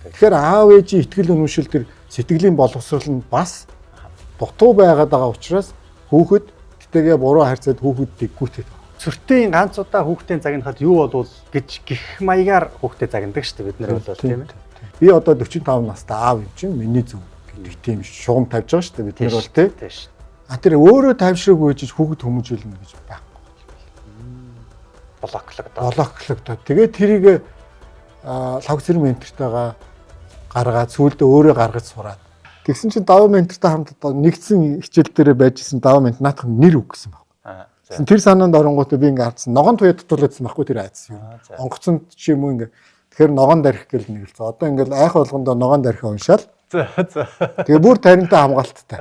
Тэгэхээр аав ээжийн итгэл үнэмшил төр сэтгэлийн боловсрол нь бас дутуу байгаад байгаа учраас хүүхэд тэтэйгээ буруу харьцаад хүүхэд дэггүүтэй. Цөртийн ганц удаа хүүхдийн загнахад юу болов гэж гих маягаар хүүхдэд загнадаг шүү дээ бид нар бол тийм ээ. Би одоо 45 настай аав юм чинь миний зөв гэдэг тийм шугам тавьж байгаа шүү дээ бид нар бол тийм шүү. Тэр өөрөө тайвшраагүй гэж хүүхэд хүмүүжүүлнэ гэж байхгүй. Блоклогдоо. Тэгээд тэрийг лав зэрэг ментортойгоо гаргаад сүүлдээ өөрөө гаргаж сураад. Тэгсэн чинь даваа ментортой хамт одоо нэгдсэн хичээл дээр байжсэн даваа мент наадах нэр үг гэсэн байна. Тэр санаанд оронгууд би ингээ хардсан. Ногоон туяа дутуулсан байхгүй тэр айдсан юм. Онгоцонд ч юм уу ингээ. Тэгэхээр ногоон дарих гэл нэгэлцээ. Одоо ингээл айх болгондоо ногоон дарих уншаал. Тэгээ бүр таринтай хамгаалттай.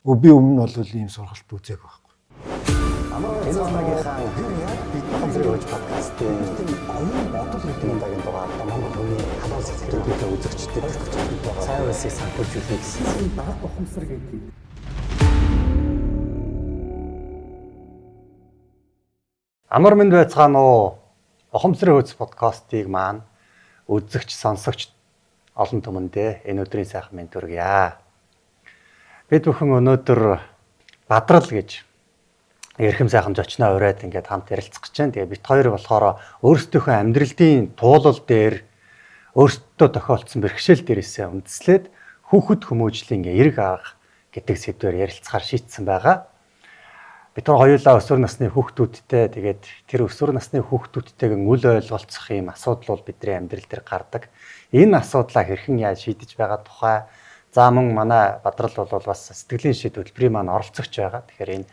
Би өмнө бол ийм сургалт үзээг байхгүй. Энэ цагийнхаа бид хамтран явж подкастын оюун бодол гэдэг энэ дугаар Монгол хүний халуун сэтгэлтэй үзэгчдэд сайн үсийг сануулж өгөх гэсэн баг ухамсар гэдэг. Амар мэнд байцгаана уу? Ухамсарын хөөц подкастыг маань үзэгч, сонсогч олон түмэндээ энэ өдрийн сайхан мэнд хүргье. Бид бүхэн өнөөдөр Бадрал гэж эрхэм сайхан зочноо ураад ингээд хамт ярилцах гэж байна. Тэгээ бид хоёр болохоор өөрсдийнхөө амьдралын туулал дээр өөрсдөө тохиолдсон бэрхшээл дээрээсээ үндэслээд хүүхэд хүмүүжлийн эерэг арга гэдэг сэдвээр ярилцахаар шийдсэн байгаа. Бид хоёр хоёулаа өсвөр насны хүүхдүүдтэй тэгээд тэр өсвөр насны хүүхдүүдтэйгээ үл ойлголцох юм асуудал бол бидний амьдрал дээр гардаг. Энэ асуудлаа хэрхэн яаж шийдэж байгаа тухай за мөн манай Бадрал бол бас сэтгэлийн шийд хөтөлбөрийн маань оролцогч байгаа. Тэгэхээр энэ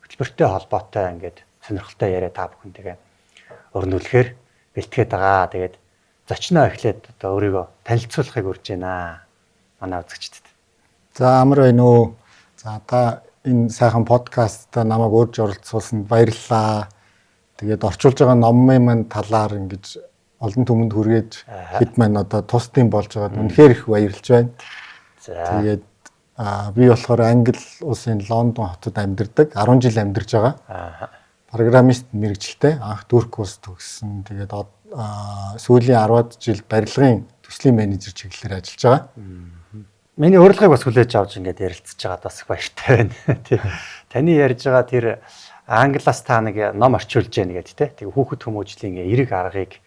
хөтөлбөртэй холбоотой ингээд сонирхолтой яриа та бүхэнтэйгээ өрнүүлэхээр бэлтгээд байгаа. Тэгээд зочноо эхлээд одоо өөрийгөө танилцуулахыг урьж байна. Манай үзэгчдэд. За амар байна уу. За та энэ сайхан подкастт намайг урьж оролцуулсанд баярлалаа. Тэгээд орчуулж байгаа номын маань талаар ингэж олон түмэнд хүргээж хэд маань одоо тусдын болж байгаад үнэхээр их баярлж байна. За тэгээд би болохоор Англи улсын Лондон хотод амьдардаг. 10 жил амьдарч байгаа. Программист мэргэжилтэй. Анх Турк улс төгссөн. Тэгээд сүүлийн 10-аад жил барилгын төслийн менежер чиглэлээр ажиллаж байгаа. Миний урилгыг бас хүлээж авч ингээд ярилцж байгаад бас их баяртай байна. Тий. Таны ярьж байгаа тэр англиас та нэг ном орчуулж яана гэдэг тий. Тэг хүүхэд хүмүүжлийн эерэг аргыг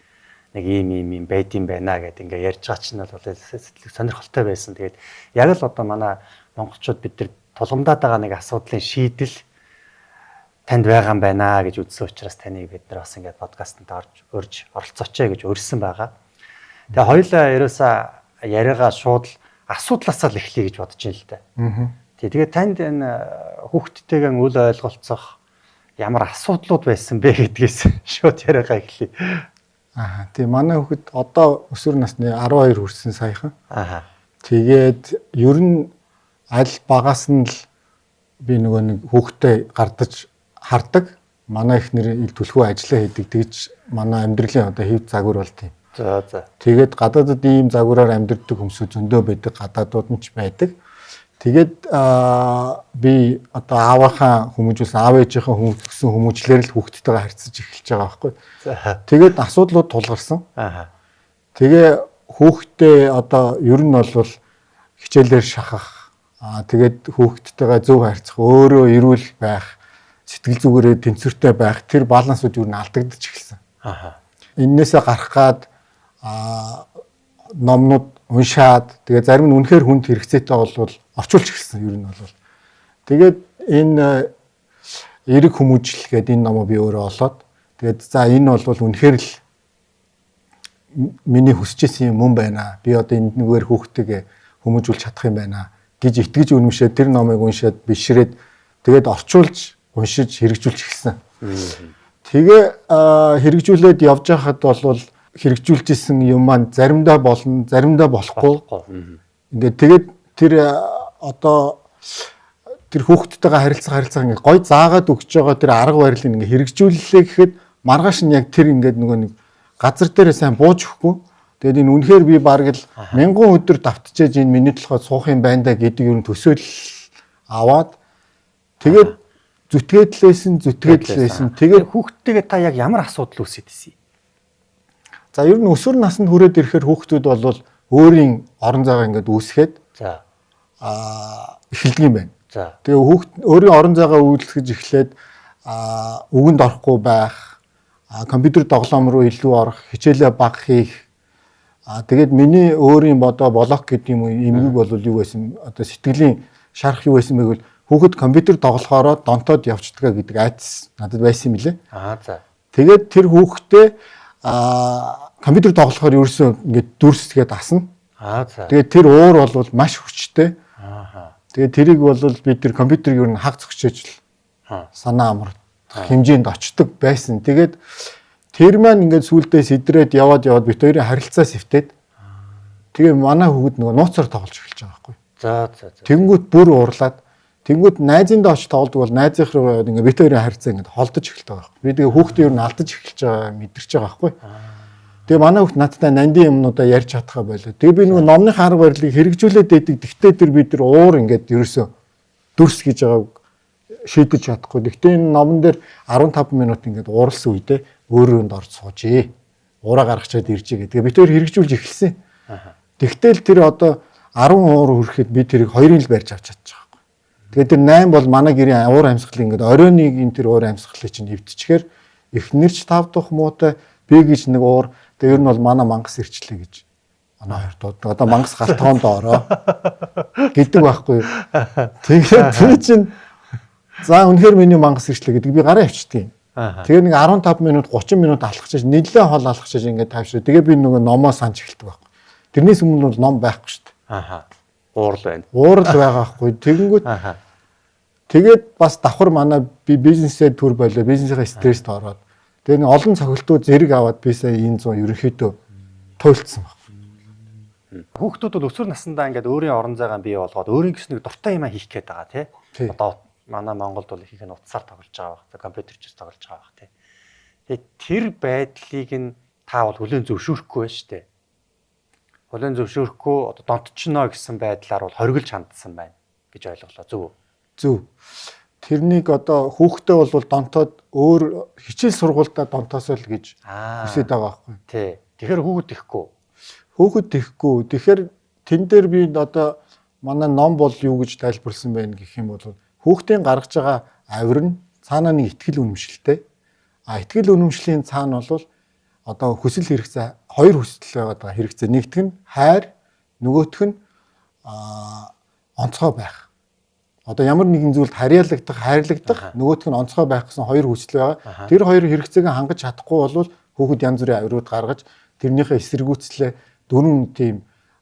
нэг ийм байд юм байна гэдэг ингээд ярьж байгаа чинь бол сонирхолтой байсан. Тэгээд яг л одоо манай монголчууд бид нар тулгамдаад байгаа нэг асуудлын шийдэл танд байгаа юм байна гэж үзсэн учраас таныг бид нар бас ингээд подкастт орж оролцоочоо гэж өрсөн байгаа. Тэгээ хоёулаа ерөөсөө яриагаа шууд асуудлаасаа л эхлэе гэж бодож байна л да. Тэгээд танд энэ хүүхдтэйгээ үл ойлголцох ямар асуудлууд байсан бэ гэдгээс шууд яриагаа эхлэе. Тийм манай хүүхэд одоо өсвөр насны 12 хүрсэн саяхан. Тэгээд ер нь аль багаас нь л би нөгөө нэг хүүхдтэй гардаж хардаг. Манай ихнэр ил түлхүү ажиллаа хийдэг. Тэгж манай амьдралын одоо хэв загвар бол тийм. За. Тэгээд гадаадд ийм загвараар амьдардаг хүмүүс зөндөө байдаг, гадаадууд нь ч байдаг. Тэгээд би одоо аавынхаа хүмүүжүүлсэн аав ээжийнхээ хүмүүжүүлсэн хүмүүжлэр л хүүхдтэйгээ харьцаж эхэлж байгаа байхгүй. Тэгээд асуудлууд тулгарсан. Тэгээ хүүхдтэй одоо ер нь бол хичээлээр шахах, тэгээд хүүхдтэйгээ зөв харьцах, өөрөө эрүүл байх, сэтгэл зүгээрээ тэнцвэртэй байх тэр балансууд ер нь алдагдаж эхэлсэн. Эннээсээ гарах гад номнууд уншаад тэгээ зарим нь үнэхээр хүнд хэрэгцээтэй бол орчуулж эхэлсэн ер нь бол. Тэгээд энэ эерэг хүмүүжил гэдэг энэ номоо би өөрөө олоод тэгээд за энэ бол үнэхээр л миний хүсэж исэн юм байна. Би одоо энд нэгээр хүүхдтэйгээ хүмүүжүүлж чадах юм байна гэж итгэж үнэмшээд тэр номыг уншаад бишрээд тэгээд орчуулж уншиж хэрэгжүүлж эхэлсэн. Тэгээ хэрэгжүүлээд явж байхад бол хэрэгжүүлж исэн юм маань заримдаа болно, заримдаа болохгүй. Ингээд тэгээд тэр одоо тэр хүүхдтэйгээ харилцаа ингээд гой заагаад өгч байгаа тэр арга барилыг ингээд хэрэгжүүллээ гэхэд маргааш нь яг тэр ингээд нөгөө нэг газар дээрээ сайн бууж өгөхгүй. Тэгээд энэ үнэхээр би бараг л 1000 өдөр давтчихэж энэ миний толгой суух юм байна да гэдэг юм төсөөл аваад тэгээд зүтгээд лээсэн. Тэгээд хүүхдтэйгээ та яг ямар асуудал үүсэт ийсэн? За ер нь өсвөр наснд хүрээд ирэхээр хүүхдүүд бол өөрийн орон зайгаа ингээд үүсгээд За. эхэлдэг юм байна. За. Тэгээ хүүхд өөрийн орон зайгаа үйлчлэж эхлээд үгэнд орохгүй байх, компьютер тоглоом руу илүү орох, хичээлээ бага хийх. Тэгээд миний өөрийн блок гэдэг юм уу эмгэг бол юу байсан одоо сэтгэлийн шарах юу байсан бэ гэвэл хүүхэд компьютер тоглохоороо донтоод явцдаг гэдэг айдас надад байсан юм лээ. За. Тэгээд тэр хүүхдээ компьютер тоглохоор ерөөсөө ингээд дүрсгээд асна. За. Тэгээд тэр уур бол маш хүчтэй. Ааха. Тэгээд тэрийг бол бид тэр компьютерийг ер нь хаг зогсоож санаа амрах хэмжээнд очдог байсан. Тэгээд тэр маань ингээд сүулдээ сэдрээд яваад бид хоёрын харилцаа сэвтээд тэгээ манай хүүхэд нөгөө нууцаар тоглож эхэлж байгаа байхгүй. За. Тэнгүүт бүр уурлаад тэнгүүт найзындаа очиж тоглодог бол найзынх руу яваад ингээд бид хоёрын харилцаа ингээд холдож эхэлж байгаа байхгүй. Би тэгээ хүүхдээ ер нь алдаж эхэлж байгаа мэдэрч байгаа байхгүй. Тэгээ манай хүүхд надтай нандин юмнуудаа ярьж чадхаа байлаа. Тэгээ би нөгөө номны арга барилыг хэрэгжүүлээд байдаг. Тэгтээ тэр бид нар уур ингээд ерөөсөө дүрс гэж байгааг шийдэж чадахгүй. Тэгтээ энэ номон дээр 15 минут ингээд ууралсан үедээ өөрөө өнд орж суужээ. Ураа гаргачаад ирж байгаа. Тэгээ бид хоёр хэрэгжүүлж эхэлсэн. Тэгтэл тэр одоо 10 уур хүрэхэд би тэрийг 2-ын л барьж авч чадчих байхгүй. Тэгээ тэр 8 бол манай гэрийн уур амьсгалын ингээд оройныг тэр уур амьсгалыг чинь эвдчихээр эхнэр ч 5 дахь муутай би гэж нэг уур. Тэгээ ер нь бол манай мангас ирчлээ гэж. Манай хоёр дууд одоо мангас галтгоонд ороо гэдэг байхгүй. Тэгээд тэр чинь за үнэхээр миний мангас ирчлээ гэдэг би гараа авчдгийг. Тэгээ нэг 15 минут 30 минут алхчихж нэлээд хол алхчихж ингээд тавьшаа. Тэгээ би нөгөө номоо санаж эхэлдэг байхгүй. Тэрнээс өмнө бол ном байхгүй шүү дээ. Уурал байна. Уурал байгаа байхгүй. Тэгэнгүүт тэгээд бас давхар манай би бизнесээ төр болоо, бизнесийнхаа стресст ороод тэгээ нэг олон цохилтууд зэрэг аваад би сая энэ 100 ерөнхийдөө туйлдсан байна. Хүүхдүүд бол өсвөр насндаа ингээд өөрийн орон зайгаа бий болгоод өөрийн гэснэг дуртай юм хийх гээд байгаа тий. Одоо манай Монголд бол ихэнх нь утсаар тоглож байгаа баг, компьютерчээс тоглож байгаа баг тий. Тэгээд тэр байдлыг нь та бол хүлээн зөвшөөрөхгүй байна шүү дээ. Хүлээн зөвшөөрөхгүй одоо донтчихно гэсэн байдлаар бол хориглож хандсан байна гэж ойлголоо. Зөв үү? Зөв. Тэрнийг одоо хүүхдээ бол донтоод өөр хичээл сургуультай донтоосоо л гэж хүсэж байгаа байхгүй. Тий. Тэгэхээр хүүхэд ихгүй. Хүүхэд ихгүй. Тэгэхээр тэн дээр би одоо манай ном бол юу гэж тайлбарлсан байна гэх юм бол хүүхдийн гаргаж байгаа авир нь цаанаа нэг ихтгэл үнэмшилтэй. Ихтгэл үнэмшлийн цаана бол одоо хүсэл хэрэгцээ хоёр хүсэл байгаа хэрэгцээ. Нэгдүг нь хайр, нөгөөх нь онцгой байх. Одоо ямар нэгэн зүйлд харьяалагдах, хайрлагдах, нөгөөх нь онцгой байх гэсэн хоёр хүсэл байгаа. Тэр хоёр хэрэгцээг хангаж чадахгүй бол хүүхэд янз бүрийн авирууд гаргаж тэрнийхээ эсэргүүцлээ дөрвөн тийм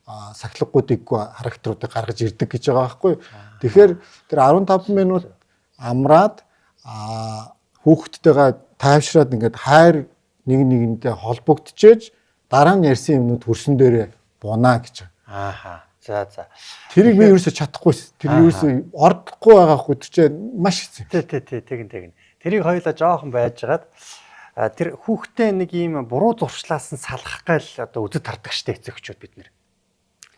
сахилгуудыггүй характеруудыг гаргаж ирдэг гэж байгаа байхгүй. Тэгэхээр тэр 15 минут амраад хүүхдтэйгээ тайвшраад ингээд хайр нэг нэгэндээ холбогдчихэж дараа нь ярьсан юмнууд хөрсөн дээрээ бунаа гэж байгаа. За. Тэрийг би ерөөсө чадахгүйс. Тэр ерөөсө ордохгүй байгаа хгүй тэр чинь маш хэцүү. Тий. Тэгин. Тэрийг хоёулаа жоохон байжгаад тэр хүүхдээ нэг ийм буруу зуршлаас нь салах гайл одоо үзэд тардаг штэ эцэгчүүд бид нэр.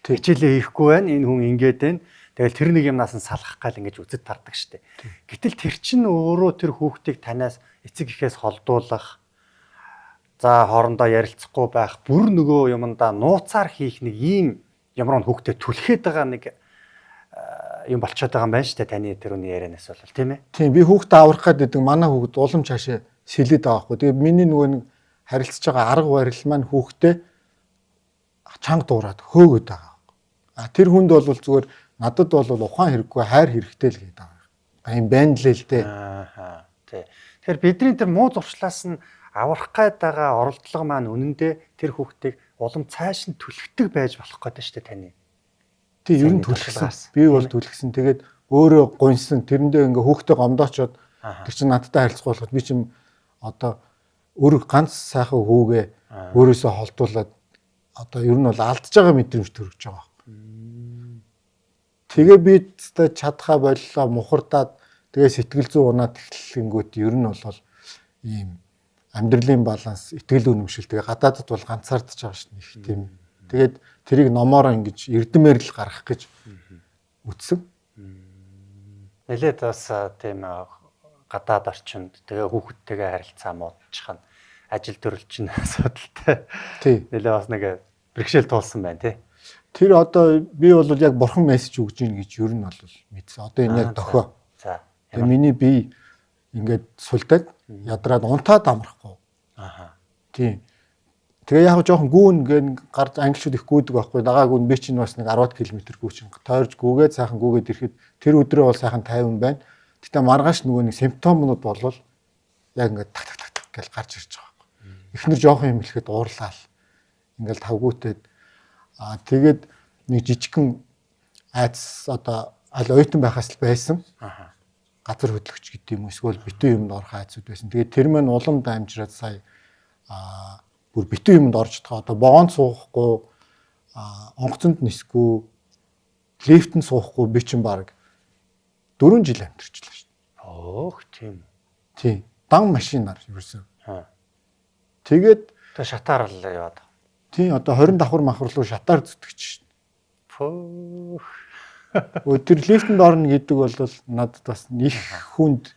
Хичээлээ хийхгүй байна. Энэ хүн ингээд байна. Тэгэл тэр нэг юмнаас нь салах гайл ингэж үзэд тардаг штэ. Гэтэл тэр чинь өөрөө тэр хүүхдийг танаас эцэг ихээс холдуулах, за хоорондоо ярилцахгүй байх, бүр нөгөө юмдаа нууцаар хийх нэг ийм ямар нэг хүүхдэд түлхээд байгаа нэг юм болчиход байгаа юм байна шүү дээ таны тэрүүний ярианаас бол тийм ээ. Тийм би хүүхдээ аврах гэдэг манай хүүхд улам цаашаа сэлээд байгаа хгүй. Тэгээ миний нөгөө нэг харилцаж байгаа арга барил маань хүүхдээ чанга дуурайд хөөгöd байгаа. Тэр хүнд бол зүгээр надад бол ухаан хэрэггүй хайр хэрэгтэй л гэдэг байгаа. Ийм байна л л дээ. Тий. Тэгэхээр бидний тэр муу зуршлаас нь аврах гээд байгаа оролдлого маань үнэндээ тэр хүүхдийг улам цааш нь түлхдэг байж болох гэдэг шүү дээ таны. Тий, ер нь түлхсэн. Би бол түлхсэн. Тэгээд өөрөө гоньсон. Тэрэндээ ингээ хүүхдээ гомдоочоод тэр чинь надтай харилцах болоход би чинь одоо өөр ганц сайхан хүүгээ өөрөөсөө холдуулаад одоо ер нь бол алдж байгаа мэдрэмж төрөж байгаа. Тэгээ би чадхаа боллоо мухардаад тэгээ сэтгэл зүй унаад эхлэнгүүт ер нь бол ийм амьдралын баланс, итгэл үнэмшил тэгээ гадаадд бол ганцаардж байгаа шин их тийм. Тэгээд тэрийг номоор ингэж эрдэмээр л гаргах гэж үтсэн. Нэлээд бас тийм гадаад орчинд тэгээ хүүхдтэйгээ харилцаа муудчих нь ажил төрөл чинь асуудалтай. Тий. Нэлээ бас нэг бэрхшээл туулсан байна тий. Тэр одоо би бол яг бурхан мессеж өгж ийн гэж ер нь бол мэдсэн. Одоо энэ яг дохио. За. Тэгээ миний бие ингээд сулдаад ядраад унтаад амрахгүй. Аха. Тийм. Тэгээ яг жоохон гүүн гэн гарч англичууд их гүйдэг байхгүй. Дагаа гүүн би чинь бас нэг 10 км гүйчин тойрж гүгээд сайхан гүгээд ирэхэд тэр өдрөө бол сайхан 50 байна. Гэтэ маргааш нөгөө нэг симптомнууд болвол яг ингээд так гэж гарч ирж байгаа байхгүй. Эхнэр жоохон юм хэлэхэд уурлаа. Ингээл тавгуутээд тэгээд нэг жижигхэн айц одоо аль оюутан байхаас л байсан. Аха. Газар хөдлөгч гэдэг юм эсвэл битүүн юмд орох айцуд байсан. Тэгээд тэр маань уламд амжираад сая бүр битүүн юмд орж байгаа. Одоо богонд суухгүй, онгоцонд нисэхгүй, лифтэнд суухгүй би чинь баг 4 жил амьдарчлаа шүү дээ. Өөх тийм. Тийм. Дан машинаар ерөөсөө. Тэгээд Тэ шатаар л яваад. тийм одоо 20 давхар махар руу шатаар зүтгэж шүү дээ. Фөөх. Өдөр лифтэнд орно гэдэг бол надад бас их хүнд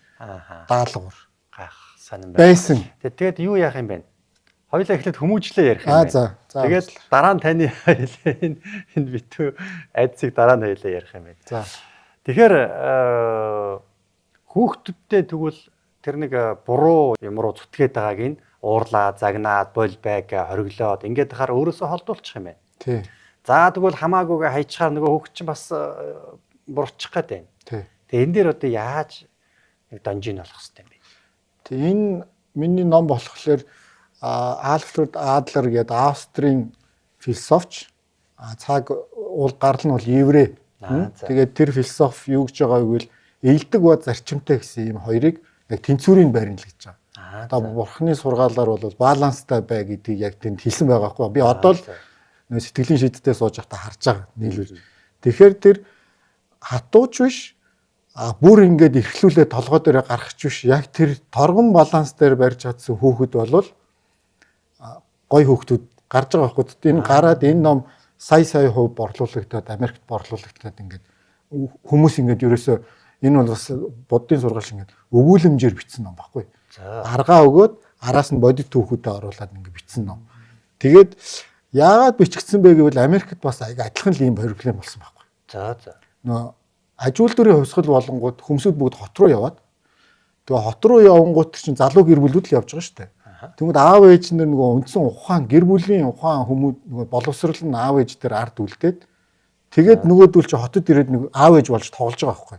даалгавар Гах сонирн байсан. Тэгээд юу яах юм бэ? Хоёлаа эхлээд хүмүүжлээ ярих юм байна. За. Тэгээд дараа нь таны энэ битүү айдсыг дараа нь хоёлаа ярих юм байна. За. Тэгэхээр хүүхдүүдтэй тэгвэл тэр нэг буруу юм руу зүтгээд байгааг нь уурлаа, загнаад, болбайг хориглоод ингээд хахаар өөрөөсөө холдуулчих юм байна. Тий. За тэгвэл хамаагүйгээ хайчаар нөгөө хүүхд чинь бас буруучих гээд байна. Тий. Тэгээ энэ дээр одоо яаж нэг донжин болох хэвтэй юм бэ? Тэг энэ миний ном болохоор Альфред Адлер гэдэг Австрийн философч цаг уул гарал нь бол еврей. Тэгээд тэр философи юу гэж байгааг вэ? Эелдэг ба зарчимтай гэсэн ийм хоёрыг яг тэнцвэрийн байрна л гэж байгаа. Одоо бурхны сургаалаар бол баланстай бай гэдгийг яг тэнд хэлсэн байгаа байхгүй. Би одоо л сэтгэлийн шийдтээ сууж байхдаа харж байгаа нийлүүл. Тэгэхээр тэр хатууч биш бүр ингээд эрхлүүлээ толгой дээр гаргахч биш. Яг тэр торгон баланс дээр барьж чадсан хүүхэд болвол гой хүүхдүүд гарч байгаа байхгүй. Энэ гараад энэ ном сая хувь борлуулагдаад Америкт борлуулагдаад ингээд хүмүүс ингээд ерөөсөө энэ бол бас буддын сургаал шиг ингээд өгүүлэмжээр бичсэн ном байхгүй. Аргаа өгөөд араас нь бодит түүхүүдэд оруулаад ингээд бичсэн ном. Тэгээд яагаад бичигдсэн бэ гэвэл Америкт бас адилхан л ийм проблем болсон байхгүй. За. Нөө ажил дөрийн хувьсгал болонгууд хүмүүсүүд бүгд хот руу яваад тэгээ хот руу явангууд чинь залуу гэр бүлүүд л явж байгаа шүү дээ. Тэгмэд аав ээж нар нөгөө үндсэн ухаан гэр бүлийн ухаан хүмүүс нөгөө боловсрал нь аав ээж дээр ард үлдээд тэгээд нөгөөдөл чи хотод ирээд нэг аав ээж болж тоглож байгаа байхгүй.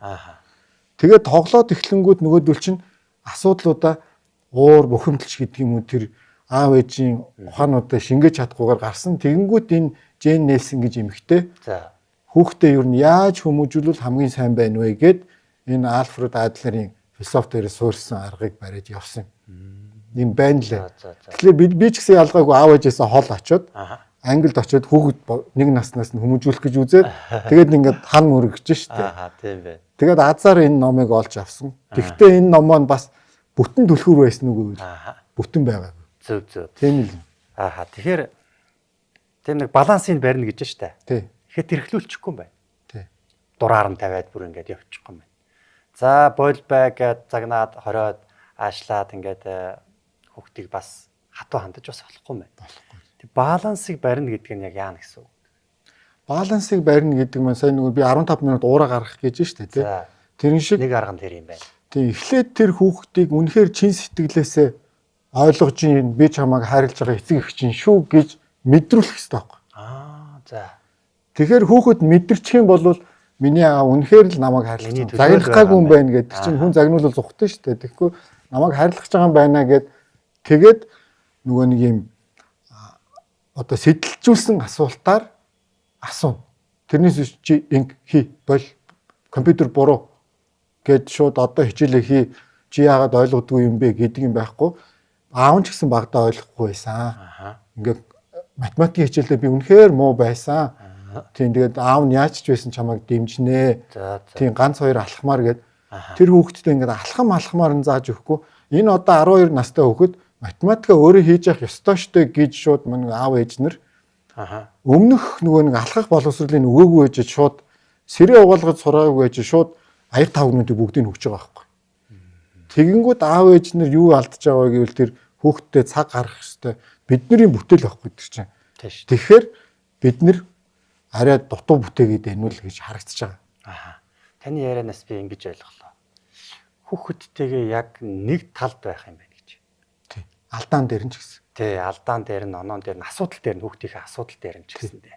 Тэгээд тоглоод эхлэнгүүд нөгөөдөл чинь асуудлуудаа уур бухимдалч гэдэг юм уу тэр аав ээжийн ухаануудаа шингээж чадахгүйгээр гарсан. Тэгэнгүүт энэ Жен Нельсон гэж эмэгтэй. За. Хүүхдээ ер нь яаж хүмүүжүүлвэл хамгийн сайн байна вэ гэд энэ Альфред Адлерийн философи дээр суурьсан аргыг бариад явсан юм байна лээ. Тэгэхээр би ч гэсэн ялгаагүй аав ээжээсээ хол очоод Англид очоод хүүхэд нэг наснаас нь хүмүүжүүлэх гэж үзээд тэгээд ингээд хан мөрөгч шүү дээ. Тийм бай. Тэгээд азар энэ номыг олж авсан. Гэхдээ энэ номоо нь бас бүтэн түлхүүр байсан уу гэвэл бүтэн байгаагүй. Зөв. Тийм л. Тэгэхээр тийм нэг балансыг барина гэж штэ. Тий. Тэгэхэд эрхлүүлчихгүй юм байна. Тий. Дураар нь тавиад бүр ингээд явчихгүй юм байна. За болбай гэд загнаад хороод аашлаад ингээд хүүхдийг бас хатуу хандаж бас болохгүй юм байна. Тэг балансыг барина гэдэг нь яг яана гэсэн үг. Балансыг барина гэдэг нь сая нөгөө би 15 минут уураа гаргах гэж штэ тий. Тэрэн шиг нэг арга нь тэр юм байна. Тий. Эхлээд тэр хүүхдийг үнэхээр чин сэтгэлээсээ ойлгож ийн би чамайг хайрлаж байгаа эцэг эх чинь шүү гэж мэдрүүлэх хэрэгтэй байхгүй. За. Тэгэхээр хүүхэд мэдэрчих юм бол миний аав үнэхээр л намайг хайрлаж байгаа. Загнахгүйг юм байна гэдэг чинь хүн загнуулал зүхтэй шүү дээ. Тэгэхгүй намайг хайрлаж байгаа юм байна гэд тэгээд нөгөө нэг юм одоо сэтэлжүүлсэн асуултаар асууна. Тэрнээс чи инг хий бол компьютер буруу гэд шууд одоо хичээлээ хий чи яагаад ойлгодгүй юм бэ гэдэг юм байхгүй. Аав ч гэсэн багадаа ойлгохгүй байсан. Ингээд математикийн хичээлдээ би үнэхээр муу байсан. Тийм тэгээд аав нь яаж ч байсан чамайг дэмжинэ. Тийм ганц хоёр алхмаар гэд тэр хүүхдэд ингээд алхамаар нь зааж өгөхгүй. Энэ одоо 12 настай хүүхэд математика өөрөө хийж явах ёстой штэ гэж шууд мань аав ээж нар өмнөх нөгөө нэг алхах боловсролын өгөөгүй ээж шууд сэрээ угаалгаж сураагүй ээж шууд аяр тавгнуудыг бүгдийг өгч байгаа байхгүй. Тэгэнгүүт аав ээж нар юу алдаж байгаа гэвэл тэр хүүхдэд цаг гаргах хэрэгтэй. Бидний бүтээл байхгүй гэдэг чинь. Тийш. Тэгэхээр бид нэр арай дутуу бүтээгээд байна уу л гэж харагдаж байгаа. Аа. Таны ярианаас би ингэж ойлголоо. Хүүхэдтэйгээ яг нэг талд байх юм байна гэж. Тий. Алдаан дээр нь ч гэсэн. Тий, алдаан дээр нь, оноон дээр нь, асуудал дээр нь, хүүхдийнхээ асуудал дээр нь ч гэсэндээ.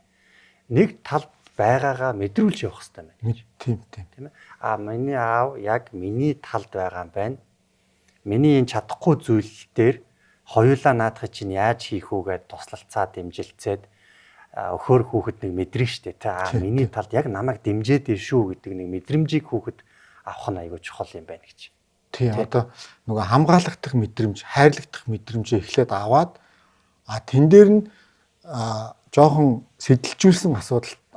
Нэг талд байгаагаа мэдрүүлж явах хэрэгтэй байна гэж. Тийм. Тийм ээ. Миний аав яг миний талд байгаа юм байна. Миний энэ чадахгүй зүйл дээр хоёулаа наадах чинь яаж хийх үгээд туслалцаа дэмжилцээд өхөр хүүхэд нэг мэдрэн штэ тий. Миний талд яг намайг дэмжээд ир шүү гэдэг нэг мэдрэмжийг хүүхэд авах нь аягүй чухал юм байна гэж. Тий, одоо нөгөө хамгаалагдах мэдрэмж, хайрлагдах мэдрэмжээ эхлээд аваад тэн дээр нь жоохон сэтэлжүүлсэн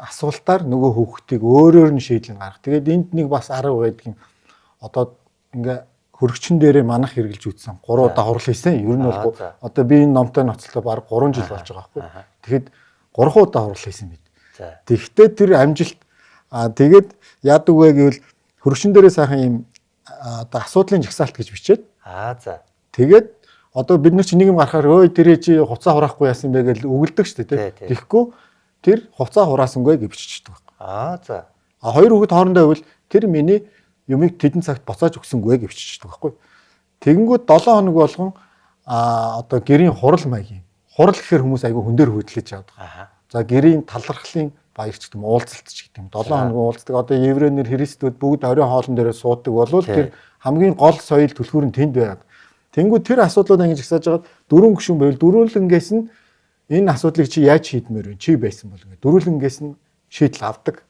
асуултаар нөгөө хүүхдийг өөрөөр нь шийдлэн гаргах. Тэгээд энд нэг бас арга байдаг юм. Одоо ингээ хөргөчн дээрээ манах хэрглэж үтсэн 3 удаа хурал хийсэн. Ер нь бол одоо би энэ номтой ноцлоо баг 3 жил болж байгаа байхгүй. Тэгэхэд 3 удаа хурал хийсэн мэд. Тэгэхдээ тэр амжилт тэгээд яадаг вэ гэвэл хөргөчн дээрээ сайхан юм одоо асуудлын жагсаалт гэж бичээд тэгээд одоо бид нар чи нэг юм гарахаар өө тэрэ чи хуцаа хураахгүй яасан бэ гэж өгөлдөг шүү дээ тий. Тэгэхгүй тэр хуцаа хураасангүй гэж биччихдэг байхгүй. Хоёр хүүхэд хоорондоо байвал тэр миний юмыг тэдэн цагт боцоож өгсөнгүй гэж биччихдэг байхгүй. Тэгэнгүүт 7 хоног болгон одоо гэрийн хурал маягийн. Хурал гэхээр хүмүүс айгүй хүн дээр хөдлөж явдаг. За гэрийн талархлын баяр ч гэдэг юм уулзалт ч гэдэг юм 7 хоног уулздаг. Одоо еврейнэр христүүд бүгд оройн хоолн дээрээ суудаг болвол тэр хамгийн гол соёл түлхүүр нь тэнд байгаад. Тэнгүүд тэр асуудлууд ингэж ихсаж хагаад дөрвөн гүшүүн байвал дөрвөлнгээс нь энэ асуудлыг чи яаж шийдмээр вэ? Чи байсан бол ингэ дөрвөлнгээс нь шийдэл авдаг.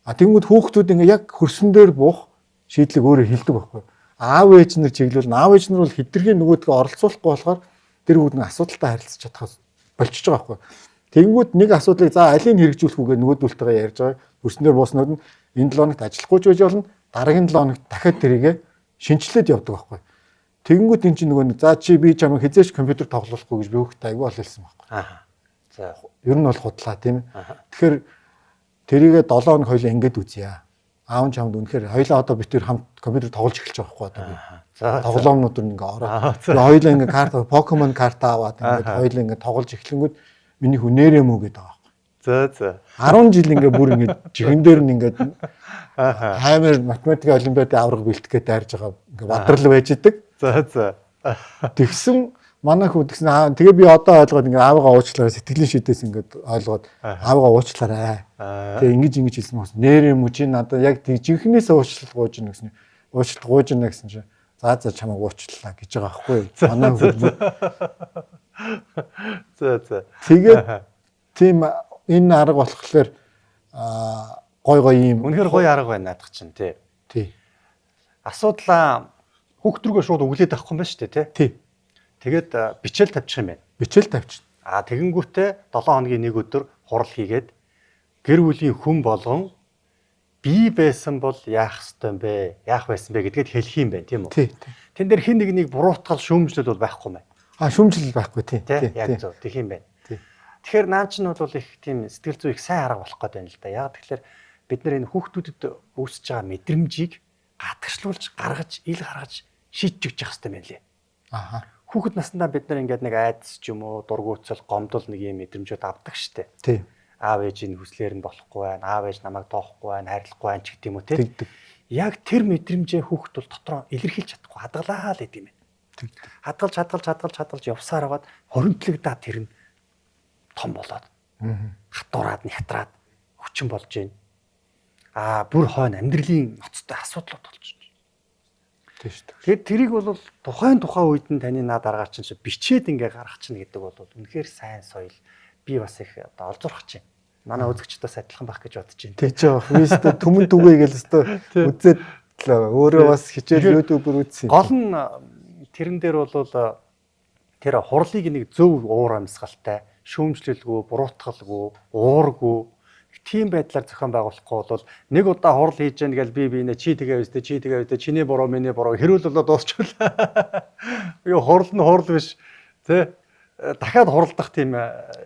Тэнгүүд хүүхдүүд ингэ яг хөрсөн дээр буух шийдлийг өөрөө хэлдэг байхгүй. Аав ээж нар чиглүүл аав ээж нар бол хитрхийн нөгөөдгөө оролцуулахгүй болохоор тэр хүүхд нэг асуудалтай харилцаж чадах болчихж байгаа байхгүй. Тэнгүүд нэг асуудлыг за алийг хэрэгжүүлэх үгээ нөгөөдөлтөйгээ ярьж байгаа. Хөрснөөр бууснууд нь энэ 7 хоногт ажиллахгүй ч байж болно. Дараагийн 7 хоногт дахиад тэрийгэ шинчлээд явдаг байхгүй. Тэгэнгүүт эн чинь нөгөө за чи би чамайг хизээч компьютер тоглохгүй гэж би хүүхдэд аягүй бол хэлсэн байхгүй. За ер нь бол худлаа тийм ээ. Тэгэхээр тэрийгэ 7 хоног хоёлаа ингэж үзье. Аав чамд үнэхээр хоёлаа одоо бид тэр хамт компьютер тоглож эхэлж байгаа байхгүй одоо би. Тоглоомнууд ингээ ороо. Тэгээ хоёлаа ингээ карта Pokemon карта аваад ингээ хоёлаа ингээ тоглож эхлэнгүүт миний хүнээрээ мүү гэдэг байгаа байхгүй. 10 жил ингээ бүр ингээ чихэн дээр нь ингээ хаймер математикийн олимпиадын авраг бэлтгэхэд дайрж байгаа ингээ бадрал байж идэг. Тэгсэн манай хүү тэгсэн тэгээ би одоо ойлгоод ингээ аавгаа уучлаарай сэтгэлийн шийдээс ингээ ойлгоод аавгаа уучлаарай. Тэгээ ингэж хэлсэн бас нэрээ мүү чи надад яг жинхнээс уучлал гууж ийн гэсэн. Уучлал гууж ийн гэсэн чи за чамайг уучлалаа гэж байгаа байхгүй. Манай хүү. Тэгээд тийм энэ арга болохоор гой юм. Үнэхээр гоё арга байна наадах чинь тий. Асуудлаа хүүхд рүүгээ шууд өглөөд авахгүй юм байна шүү дээ тий. Тэгээд бичээл тавьчих юм байна. Бичээл тавьчих. Тэгэнгүүтээ 7 хоногийн нэг өдөр хурал хийгээд гэр бүлийн хүн болгон би байсан бол яах ёстой юм бэ? Яах байсан бэ гэдгээд хэлэх юм байна тийм үү? Тэн дээр хин нэг буруутгал шүүмжлэл бол байхгүй юм байна. Шүүмжлэл байхгүй тий. Яг зөв тэгэх юм байна. Тэгэхээр нaan чинь бол их тийм сэтгэл зүй их сайн арга болох гэдэг юм л да. Яг тэгэхээр бид нар энэ хүүхдүүдэд үүсэж байгаа мэдрэмжийг гадагшлуулж гаргаж ил гаргаж шийдэж өгч явах хэрэгтэй байна лээ. Хүүхэд наснаа бид нар ингээд нэг айдас ч юм уу дургуутсал гомдол нэг юм мэдрэмжүүд авдаг штэ. Тий. Аав ээжийн хүслээр нь болохгүй байна. Аав ээж намайг тоохгүй байна, хайрлахгүй байна ч гэдэг юм уу тий. Яг тэр мэдрэмжээ хүүхэд бол дотроо илэрхийлж чадахгүй хадгалаа л гэдэг юм байна. Хадгалж явсаар хагаад хоримтлагдаад тэр нь том болоод хатуураад нятраад хүчин болж байна. Бүр хойно амьдралын ноцтой асуудлууд болж байна. Тэгээд тэрийг бол тухайн үед нь таны наад аргаар чинь бичээд ингээ гаргах чинь гэдэг бол үнэхээр сайн соёл. Би бас их одоо олзуурах чинь. Манай үзэгчдээс адилхан байх гэж бодож байна. Тэг чи яах вэ? Түмэн түгээгээл өстой үзээд өөрөө бас хичээл YouTube-ээр үзсэн. Гол нь тэрэн дээр бол тэр хурлыг нэг зөв уур амьсгалтай, шүүмжлэлгүй, буруутгалгүй, уургүй тийм байдлаар зохион байгуулахгүй бол нэг удаа хурал хийж яана гэж би нэ чи тэгээ үстэй чиний буруу миний буруу хэрүүл болоо дуусчихлаа. Юу хурал нь хурал биш тий дахиад хуралдах тийм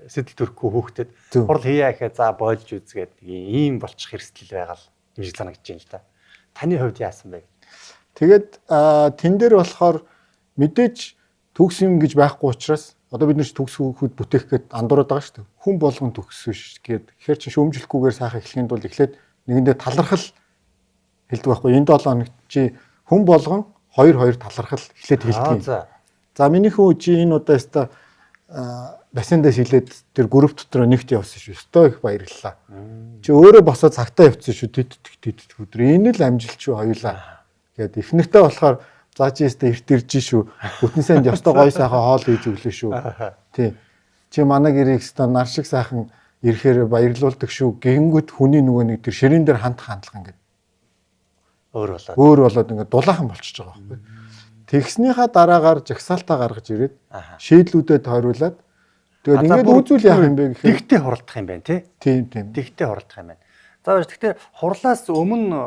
сэтэл төрөхгүй хөөхтэй. Хурал хийя гэхэд за болж үзгээд ийм болчих хэрэгсэл байгаа л юм шиг санагдаж байна л да. Таны хувьд яасан бэ? Тэгээд тэн дээр болохоор мэдээж төгс юм гэж байхгүй учраас одоо бид нар төгс хүүд бүтээх гээд андуураад байгаа шүү дээ. Хүн болгон төгс биш гээд тэгэхээр чи шүүмжлэхгүйгээр сайхан эхлэхийн тулд эхлээд нэгэндээ талархал хэлдэг байхгүй. Энэ 7 хоногт чи хүн болгон 2 талархал эхлээд хэлдэг. За миний хүү чи энэ удаа өстой бассейндээс хилээд тэр групп дотор нэгт явсан шүү. Өстой их баярлалаа. Чи өөрөө босоо цагтаа явцсан шүү. Тэт өдөр. Энэ л амжилт шүү хоёулаа. Гэт эхнэртэй болохоор за чи өстой эрт ирж шүү. Бүтэн санд ёстой гой сайхан хоол хийж өглөө шүү. Тий. Чи манай гэрийг өстой нар шиг сайхан ирэхээр баярлуулдаг шүү. Гингүүд хүний нөгөө нэг тэр ширээн дээр хандлага ингээд өөр болоод ингээд дулаахан болчихж байгаа байхгүй. Тэгснийхаа дараагаар жагсаалтаа гаргаж ирээд шийдлүүдэд тойруулаад тэгээд ингээд үзүүл яах юм бэ гэхээр тэгтээ хуралдах юм байна тий. Тийм. Тэгтээ хуралдах юм байна. За байж тэгэхээр хурлаас өмнө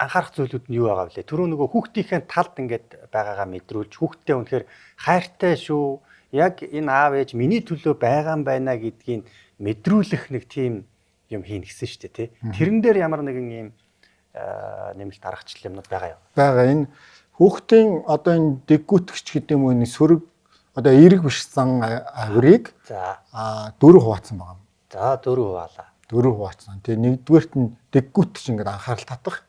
анхаарах зүйлүүд нь юу байгаа вэ? Түрүү нөгөө хүүхдийнхээ талд ингээд байгаагаа мэдрүүлж хүүхдтэй үнэхээр хайртай шүү. Яг энэ аав ээж миний төлөө байгаа юм байна гэдгийг мэдрүүлэх нэг тийм юм хийн гэсэн шүү дээ тий. Тэрэн дээр ямар нэгэн юм нэмэлт аргачлал юмнууд байгаа юу? Бага энэ хүүхдийн одоо энэ дэггүтгэж гэдэг юм уу энэ сөрөг одоо эерэг биш зан авирыг дөрөв хуваацсан байгаа юм. За дөрөв хуваалаа. Дөрөв хуваацсан. Тэгээ нэгдүгээрт нь дэггүтгэж ингээд анхаарал татах.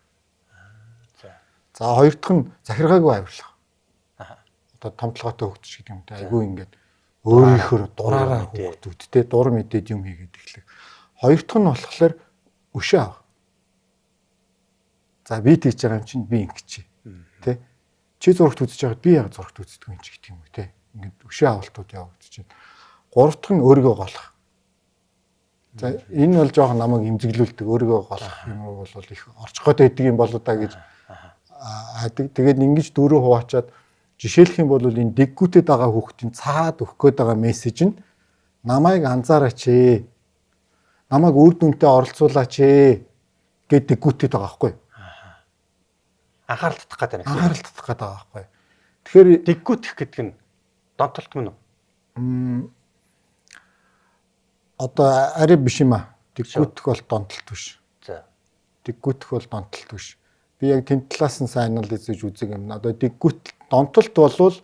За хоёр дахь нь захиргаагүй авирлах. Одоо томтлогоотой хөгжиж гэдэг юм те айгүй ингээд өөрийнхөө дураараа хүүхдүүдтэй дур мэдээд юм хийгээд эхлэх. Хоёр дахь нь болохоор өшөө авах. За би тийж байгаа юм чинь би ингэж чи. Тэ? Чи зурагт үзэж байгаад би яг зурагт үздэг юм чи гэдэг юм уу те. Ингээд өшөө авалтууд явагдаж байна. Гурав дахь нь өөрийгөө голох. За энэ бол жоохон намайг имзэглүүлдэг өөрийгөө голох юм бол их орчгоод байдаг юм болоо да гэж тэгээд ингэж дөрөв хуваачаад жишээлх юм бол энэ дэггүүтэд байгаа хүүхдийн цаад өгөх гээд байгаа мессеж нь намайг анзаараач ээ. Намайг үр дүнтэй оролцуулаач ээ гэд дэггүүтэд байгаа байхгүй. Анхаарал татах гэдэг нь. Анхаарал татах гэдэг байгаа байхгүй. Тэгэхээр дэггүүтэх гэдэг нь донтолт мөн үү? Одоо арай биш юм аа. Дэггүүтэх бол донтолт биш. За. Дэггүүтэх бол донтолт биш. Би яг тэн талаас нь сайн анализ хийж үзэг юм. Одоо донтолт болвол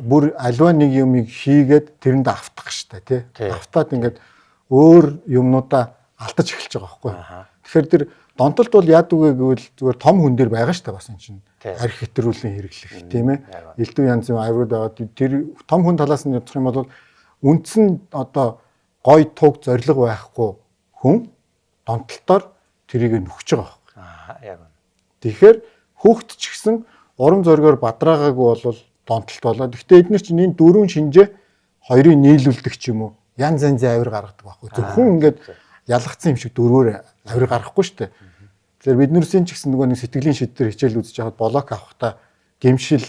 бүр аливаа нэг юмыг хийгээд тэрэнд автах штэ тий. Автаад ингээд өөр юмнуудаа алдаж эхэлж байгаа байхгүй. Тэгэхээр тэр донтолт бол яад үгээ гэвэл зүгээр том хүн дээр байгаа штэ бас энэ чинь арх хэтрүүлэн хэрэглэх тийм ээ. Элдв янзын авирууд байгаа. Тэр том хүн талаас нь явах юм бол үндсэн одоо гой туг зориг байхгүй хүн донтолтоор тэрийг нөхөж байгаа. Яг. Тэгэхээр хүүхд ч гэсэн урам зоригоор бадраагаагүй бол донтолт болоод. Гэхдээ эдгээр чинь энэ дөрвөн шинжээ хоёрыг нийлүүлдэг ч юм уу. Янз янзын авир гаргадаг байхгүй. Зөвхөн ингээд ялгцсан юм шиг дөрвөөр авир гаргахгүй шүү дээ. Тэгэхээр биднэрсийн ч гэсэн нөгөө нэг сэтгэлийн шийдвэр хичээл үзэж байхад блок авахта гэмшил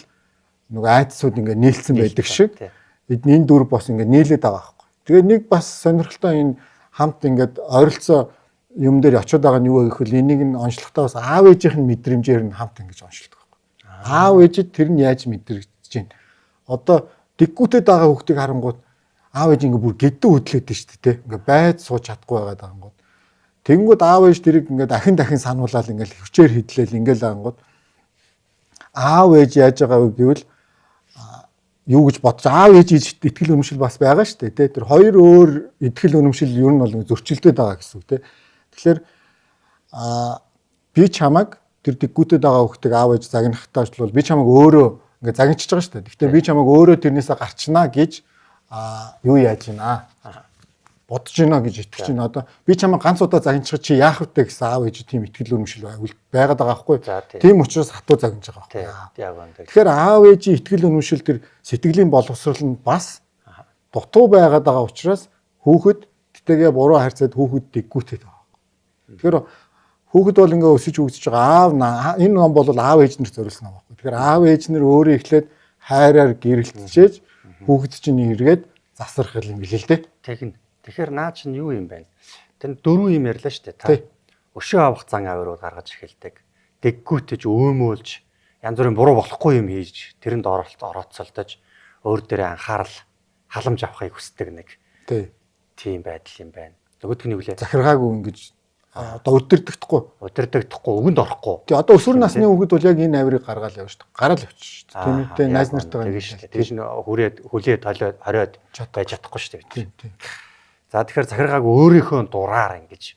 нөгөө айдсууд ингээд нийлцсэн байдаг шиг энэ дөрв бос ингээд нийлээд байгаа байхгүй. Тэгээ нэг бас сонирхолтой энэ хамт ингээд ойролцоо юм дээр очиод байгаа нь юу вэ гэхэл энийг нь онцлогтой бас аав ээжийнх нь мэдрэмжээр нь хамт ингэж онцлдог байхгүй. Аав ээжид тэр нь яаж мэдрэгдэж байна. Одоо дэггүүтэд байгаа хүүхдийг харангууд аав ээж ингээ бүр гэдэн хөдлөөд шүү дээ. Ингээ байд сууж чадахгүй байгаад байгаа юм. Тэгэнгүүт аав ээж тэрийг ингээ дахин сануулаад ингээ хүчээр хөдлөөл ингээл ангууд аав ээж яаж байгаа вэ гэвэл юу гэж бодож аав ээж итгэл үнэмшил бас байгаа шүү дээ. Тэр хоёр өөр итгэл үнэмшил ер нь бол зөрчилдөд байгаа гэсэн үг те. Тэгэхээр би чамайг тэр дэггүүтэд байгаа хүүхдийг аав ээж загнахтаа ч бол би чамайг өөрөө ингээ загнчихж байгаа шүү дээ. Гэхдээ би чамайг өөрөө тэрнээсээ гарчнаа гэж юу яаж гинэ бодож гинэ гэж итгэж байна. Одоо би чамайг ганц удаа загначих чи яах вэ гэсэн аав ээж тийм итгэл үнэмшил байгаад байгаа байхгүй. Тийм учраас хатуу загнаж байгаа байхгүй. Тэгэхээр аав ээжийн итгэл үнэмшил тэр сэтгэлийн боловсрол нь бас дутуу байгаад байгаа учраас хүүхэд тэтэгээ буруу харьцаад хүүхэд дэггүүтэд байгаа. Тэгэхээр хүүхэд бол ингээ өсөж өгдөж байгаа аав энэ ном бол аав ээж нарт зориулсан ном байхгүй. Тэгэхээр аав ээж нар өөрөө эхлээд хайраар гэрэлтжээж хүүхэд чинь эргээд засарх юм билээ л дээ. Тэгэхээр наа чинь юу юм бэ? Тэр дөрвөн юм ярьлаа шүү дээ. Та өшөө авах зан авирууд гаргаж эхэлдэг. Дэггүүтэж өөмөөлж янз бүрийн буруу болохгүй юм хийж тэрэнд орооцолдож өөр дээрээ анхаарал халамж авахыг хүсдэг нэг тийм байдал юм байна. Нөгөөх нь юу вэ? Захиргаагүй ингэж Одоо өдөрдөгдөхгүй. Удирдагдахгүй, өгөнд орохгүй. Тэгээ одоо өсвөр насны хүүхэд бол яг энэ авирыг гаргаал явж шүү дээ. Гараал явчих шүү дээ. Тийм үү? Тэгээ найз нартайгаа тэгэж шүү дээ. Тэгэж хүлээд хориод байж чадахгүй шүү дээ. Тийм. За тэгэхээр захиргааг өөрийнхөө дураар ингэж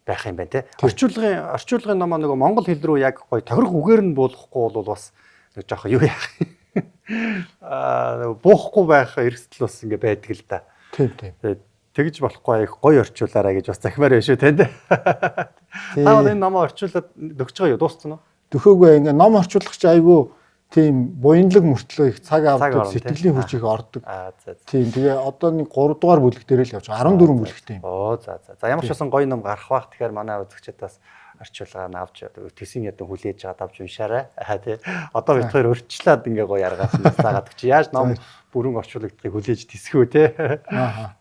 байх юм байна те. Орчуулгын номоо нөгөө монгол хэл рүү яг гоё тохирох үгээр нь буулгахгүй бол бас нэг жоох юу яах буухгүй байх эрсдэл бас ингэ байдаг л да. Тийм. Тэгж болохгүй их гоё орчуулаарай гэж бас захимаар байна шүү те. Та энэ номоо орчуулад өгч байгаа юу? Дууссан уу? Төхөөгүй ингээ ном орчуулах чи айгүй тийм буянлаг мөртлөө их цаг авдаг, сэтгэлийн хүч их ордог. Тийм. Тэгээ одоо нэг 3 дугаар бүлэг дээр л явж байгаа. 14 бүлэгтэй юм. За ямар ч байсан гоё ном гарах бах. Тэгэхээр манай үзэгчид бас орчуулгаа авч тэсийн ядан хүлээж аваад авч уншаарай. Тий. Одоо бид хоёр өрчлөөд ингээ гоё аргаас заагаад чи яаж ном бүрэн орчуулагдахыг хүлээж тисхүү те.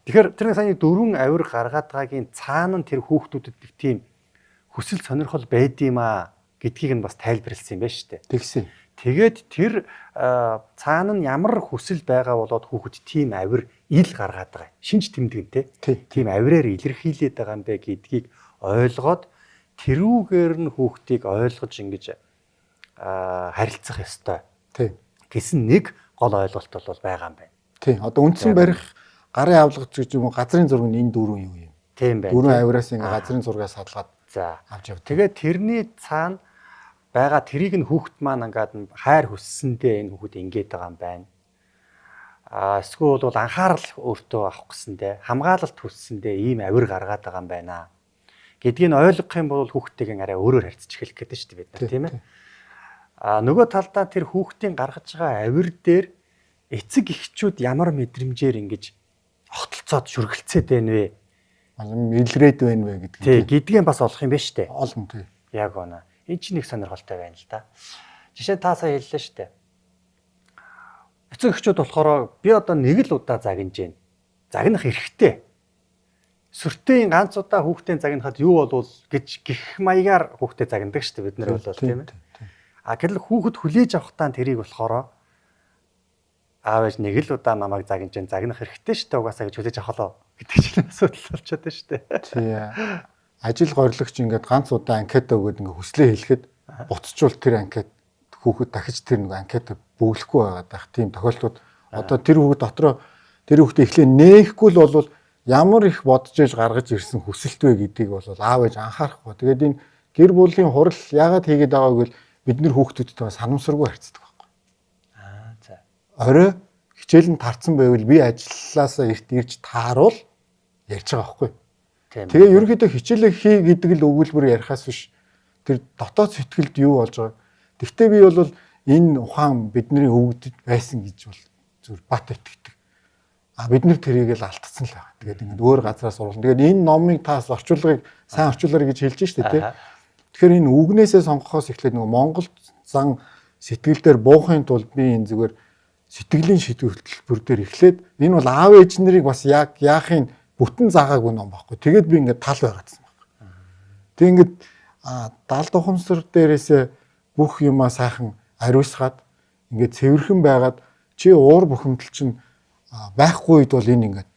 Тэгэхээр тэр саяны 4 авир гаргаад байгаагийн цаана нь тэр хүүхдүүдэд нэг тийм хүсэл сонирхол байдимаа гэдгийг нь бас тайлбарлсан юм байна шүү дээ. Тэгсэн. Тэгээд тэр цаана нь ямар хүсэл байгаа болоод хүүхэд тийм авир ил гаргаад байгаа. Шинж тэмдэгнтэй. Тийм авираар илэрхийлээд байгаа юм бэ гэдгийг ойлгоод тэрүүгээр нь хүүхдийг ойлгож ингэж харилцах ёстой. Тийм. Гэсэн нэг гол ойлголт бол байгаа юм байна. Тийм. Одоо үндсэн барих гарын авлагч гэж юм уу газрын зураг нь энэ дөрвөн юу юм? Тийм байна. Дөрвөн авираас ингээ газрын зургаас хадлаад авч явдаг. Тэгээд тэрний цаана байгаа тэрийг нь хүүхэд маань ингээд хайр хүссэндээ энэ хүүхэд ингээд байгаа юм байна. Эсвэл бол анхаарал өөртөө авах гэсэндээ хамгаалалт хүссэндээ ийм авир гаргаад байгаа юм байна гэдгийг нь ойлгох юм бол хүүхдтэйгээ арай өөрөөр харьцаж эхэлэх гэдэг шүү дээ бид нар тийм ээ. Нөгөө талдаа тэр хүүхдийн гаргаж байгаа авир дээр эцэг эхчүүд ямар мэдрэмжээр ингэж огтлцоод шүргэлцээд байна вэ? Илрээд байна вэ гэдэг. Тий, гэдгийг бас олох юм байна шүү дээ. Олно тий. Яг гоо. Энэ чинь нэг сонирхолтой байна л да. Жишээ та сая хэллээ шүү дээ. Эцэг эхчүүд болохоор би одоо нэг л удаа загнаж байна. Загнах эрхтэй. Сүртэй ганц удаа хүүхдээ загнахад юу болов гэж гих маягаар хүүхдээ загнадаг шүү дээ бид нар бол тийм ээ. Гэтэл хүүхэд хүлээж авахтаа тэрийг болохоор аав ээж нэг л удаа намайг загнаж байна. Загнах эрхтэй шүү дээ угаасаа гэж хүлээж авахлаа гэдэг чинь асуудал болчиход байна шүү дээ. Тий. Ажил гориглогч ингээд ганц удаа анкета өгөөд ингээд хүслээ хэлэхэд буцчвал тэр анкет хүүхэд дахиж тэр нэг анкета бөглөхгүй байгаад байх тийм тохиолдлууд одоо тэр хүүхэд дотроо тэр хүүхдээ эхлээ нээхгүй л бол ямар их бодож ээж гаргаж ирсэн хүсэлт вэ гэдгийг бол аав ээж анхаарахгүй. Тэгээд энэ гэр бүлийн хурал яагаад хийгээд байгааг бол бид нэр хүүхдүүдтэй санамсаргүй харьцдаг байхгүй. За. Орой хичээл нь тарцсан байвал би ажилласаа ирж тааруул ярьж байгаа байхгүй. Тэгээ ерөнхийдөө хичээлээ хий гэдэг л өгүүлбэр ярихаас биш тэр дотоод сэтгэлд юу болж байгаа. Тэгвэл би бол энэ ухаан бидний өвгдөд байсан гэж бол зүр бат итгэдэг. Бид нэр тэрийг л алдсан л байгаа. Тэгээд ингээд өөр газраас оруулна. Тэгээд энэ номыг таас орчуулгыг сайн орчуулаарай гэж хэлж штэ тий. Тэгэхээр энэ үгнээсээ сонгохоос эхлээд нөгөө Монгол зан сэтгэл дээр буухын тулд би энэ зүгээр сэтгэлийн шийдвэрлэлбэр дээр эхлээд энэ бол аав ээж нарыг бас яг яахын бүтэн заагаагүй ном байхгүй. Тэгээд би ингээд тал байгаадсан байхгүй. Тэг ингээд далд ухамсар дээрээсээ бүх юмаа сайхан ариусгаад ингээд цэвэрхэн байгаад чи уур бухимдал чинь байхгүй үед бол энэ ингээд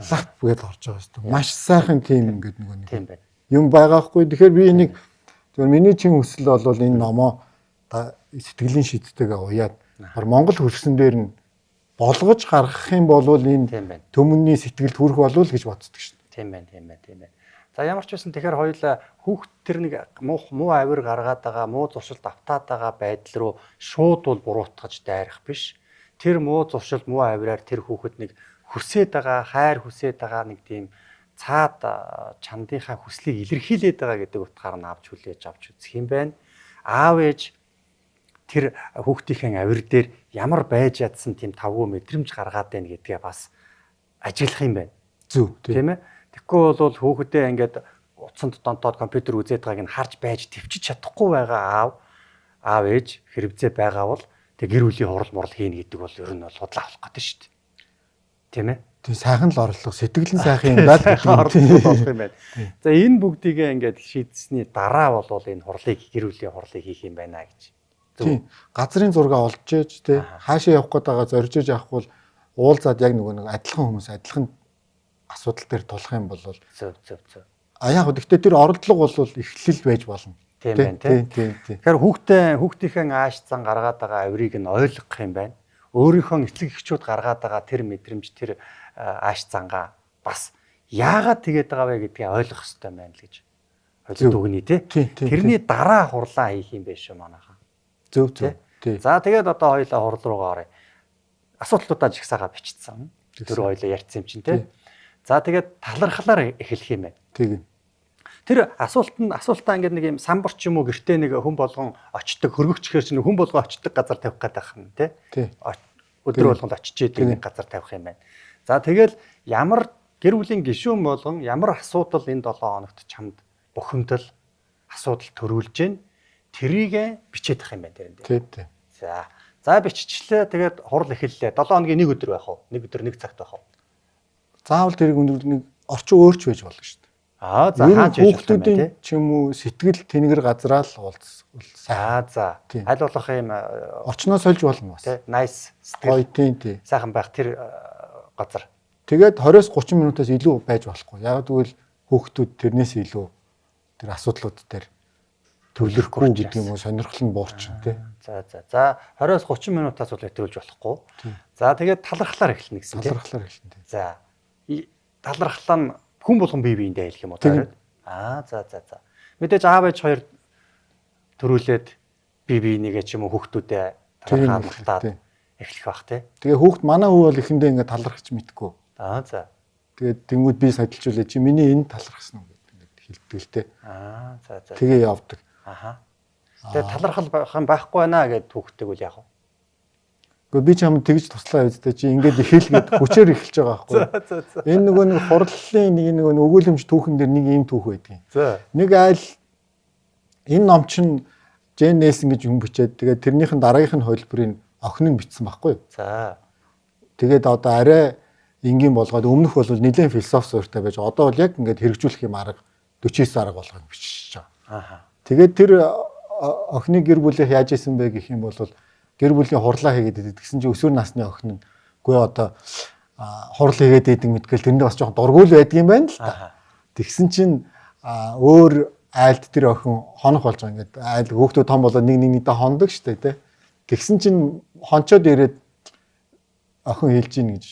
лап гээд орж байгаа шүү дээ. Маш сайхан тийм ингээд нөгөө нэг юм байгаахгүй. Тэгэхээр би энийг зөвхөн миний чин хүсэл бол энэ номоо сэтгэлийн шийдтэйгээ уяад Монгол хөрсөн дээр нь болгож гаргах юм бол энэ төмөнний сэтгэлд хүрэх болов л гэж боддог шүү дээ. Тийм байна. За ямар ч байсан тэгэхээр хоёулаа хүүхд тэр нэг муу авир гаргаад байгаа, муу зуршилд автаад байгаа байдал руу шууд бол буруутгаж дайрах биш. Тэр муу зуршил, муу авираар тэр хүүхэд нэг хүсээд байгаа, хайр хүсээд байгаа нэг тийм цаад чандынхаа хүслийг илэрхийлээд байгаа гэдэг утгаар нь авч хүлээж авч үзэх юм байна. Аав ээж тэр хүүхдийн авир дээр ямар байж ядсан тийм тавгүй мэдрэмж гаргаад байна гэдгээ бас ажиглах юм байна. Зөв тийм ээ. Тэгэхгүй бол хүүхдээ ингээд утсанд донтоод компьютер үзээд байгааг нь харж байж төвчж чадахгүй байгаа аав ээж хэрэгцээ байгаа бол тэг гэр бүлийн хурал мурал хийнэ гэдэг бол ер нь бол худлаа авах гэдэг шүү дээ. Тийм ээ. Тэг сайхан л орлого, сэтгэл нь сайхан юм байна болох юм байна. За энэ бүгдийгээ ингээд шийдсэний дараа бол энэ хурлыг гэр бүлийн хурлыг хийх юм байна гэж. Тийм. Газрын зураг олж ээж те хаашаа явах гээд байгаа зорж ээж авахгүй бол уулзаад яг нөгөө нэг адилхан хүмүүс адилхан асуудал дээр тулах юм бол зөв. яг гэхдээ тэр оролдлого бол эхлэл байж болно. Тийм байна тийм. Тэгэхээр хүүхдийнхээ ааш зан гаргаад байгаа авирыг нь ойлгох юм байна. Өөрийнхөө эцэг эхчүүд гаргаад байгаа тэр мэдрэмж тэр ааш зангаа бас яагаад тэгээд байгаа вэ гэдгийг ойлгох хэрэгтэй байна л гэж ойлгох үгний тий. Тэрний дараа хурлаа хийх юм биш үү манайхан. Зөв. За тэгээд одоо хоёлаа хурал руугаа оръё. Асуудлуудаа жигсаага бичсэн. Тэр хоёлоо ярьсан юм чинь тий. За тэгээд талархлаар эхэлх юм байна. Тийм. Тэр асуултаа ингээд нэг юм самбар ч юм уу гэртээ нэг хүн болгон очдог хөргөгчхөр чинь хүн болгон очдог газар тавих гэдэг юм тий. Өдөр болгонд очиж идэг нэг газар тавих юм байна. За тэгэл ямар гэр бүлийн гишүүн болгон ямар асуудал энэ 7 хоногт чамд бухимдал асуудал төрүүлж гин тэрийг бичээд авах юм байна тэр. Тийм. За биччихлээ тэгээд хурал эхэллээ. 7 хоногийн нэг өдөр байх уу? Нэг өдөр нэг цагт байх уу? Заавал тэрийг өндөр нэг орчин өөрч байж болно шүү дээ. За хааж хүүхдүүдийн ч юм уу сэтгэл тэнгэр газраа л уулзсан. За. Аль болох юм орчноо сольж болно бас. Nice сэтгэл. Тийм. Сайхан байх тэр газар. Тэгээд 20-30 минутаас илүү байж болохгүй. Яг тэгвэл хүүхдүүд тэрнээс илүү тэр асуудлууд дээр төвлөрөхгүй гэдэг юм уу сонирхол нь буурчин тий. За 20-30 минутаас бол хэтрүүлж болохгүй. За тэгээд талархлаар эхэлнэ гэсэн тий. Талархлаар эхэлнэ тий. За талархлаа нь хүн болгон бие биендээ хэлэх юм уу таараад. За. Мэдээж аав ээж хоёр төрүүлээд бие биенийгээ ч юм уу хүүхдүүдээ талархаад эхлэх бах тий. Тэгээ хүүхд манай хүү бол эхэндээ ингээд талархаж мэдгүй. За. Тэгээд тэнгууд би садилжуулаа чи миний энэ талархсан уу гэдэг хэлдэг л тий. За. Тэгээ явдаг. Тэгээ талархал байхгүй байна гэд хүүхдтэй үл яах вэ? Гэхдээ би ч юм тэгж туслаа үстэй чи ингээд эхэлгээд хүчээр эхэлж байгаа байхгүй. Энэ нөгөө нэг хурлын нэг өгүүлэмж түүхэн дээр нэг ийм түүх байдаг. Нэг айл энэ ном чинь Жен Нельсон гэж хүн бичээд тэгээд тэрнийхэн дараагийнх нь хөлбөрийн охин нь бичсэн байхгүй. Тэгээд одоо арай энгийн болгоод өмнөх бол нэлээд философи суурьтай байж одоо бол яг ингээд хэрэгжүүлэх юм арга 49 арга болгоод бичиж байгаа. Тэгээд тэр охины гэр бүлээ яаж исэн бэ гэх юм бол гэр бүлийн хурлаа хийгээд идэг гэсэн чинь өсвөр насны охин нь үгүй одоо хурал хийгээд идэг мэдгээл тэрэндээ бас жоохон дургуул байдгийн байна л та. Тэгсэн чинь өөр айлд тэр охин хонох болж байгаа ингээд айл хүүхдүүд том болоод нэгнийдээ хондог штэ тий. Тэгсэн чинь хончоод ирээд охин хэлж гин гэж.